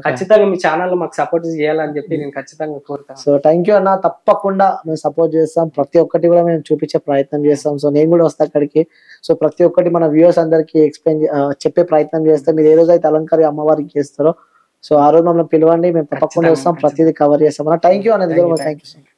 ఖచ్చితంగా మీ ఛానల్ మాకు సపోర్ట్ చేయాలని చెప్పి నేను ఖచ్చితంగా కోరుతాను. సో థ్యాంక్ యూ అన్న, తప్పకుండా మేము సపోర్ట్ చేస్తాం. ప్రతి ఒక్కటి కూడా మేము చూపించే ప్రయత్నం చేస్తాం. సో నేను కూడా వస్తా అక్కడికి. సో ప్రతి ఒక్కటి మన వ్యూవర్స్ అందరికి చెప్పే ప్రయత్నం చేస్తాం. మీరు ఏ రోజు అయితే అలంకారి అమ్మవారికి చేస్తారో సో ఆ రోజు మమ్మల్ని పిలవండి, మేము తప్పకుండా వస్తాం, ప్రతిదీ కవర్ చేస్తాం. థ్యాంక్ యూ అన్నది. Thank you.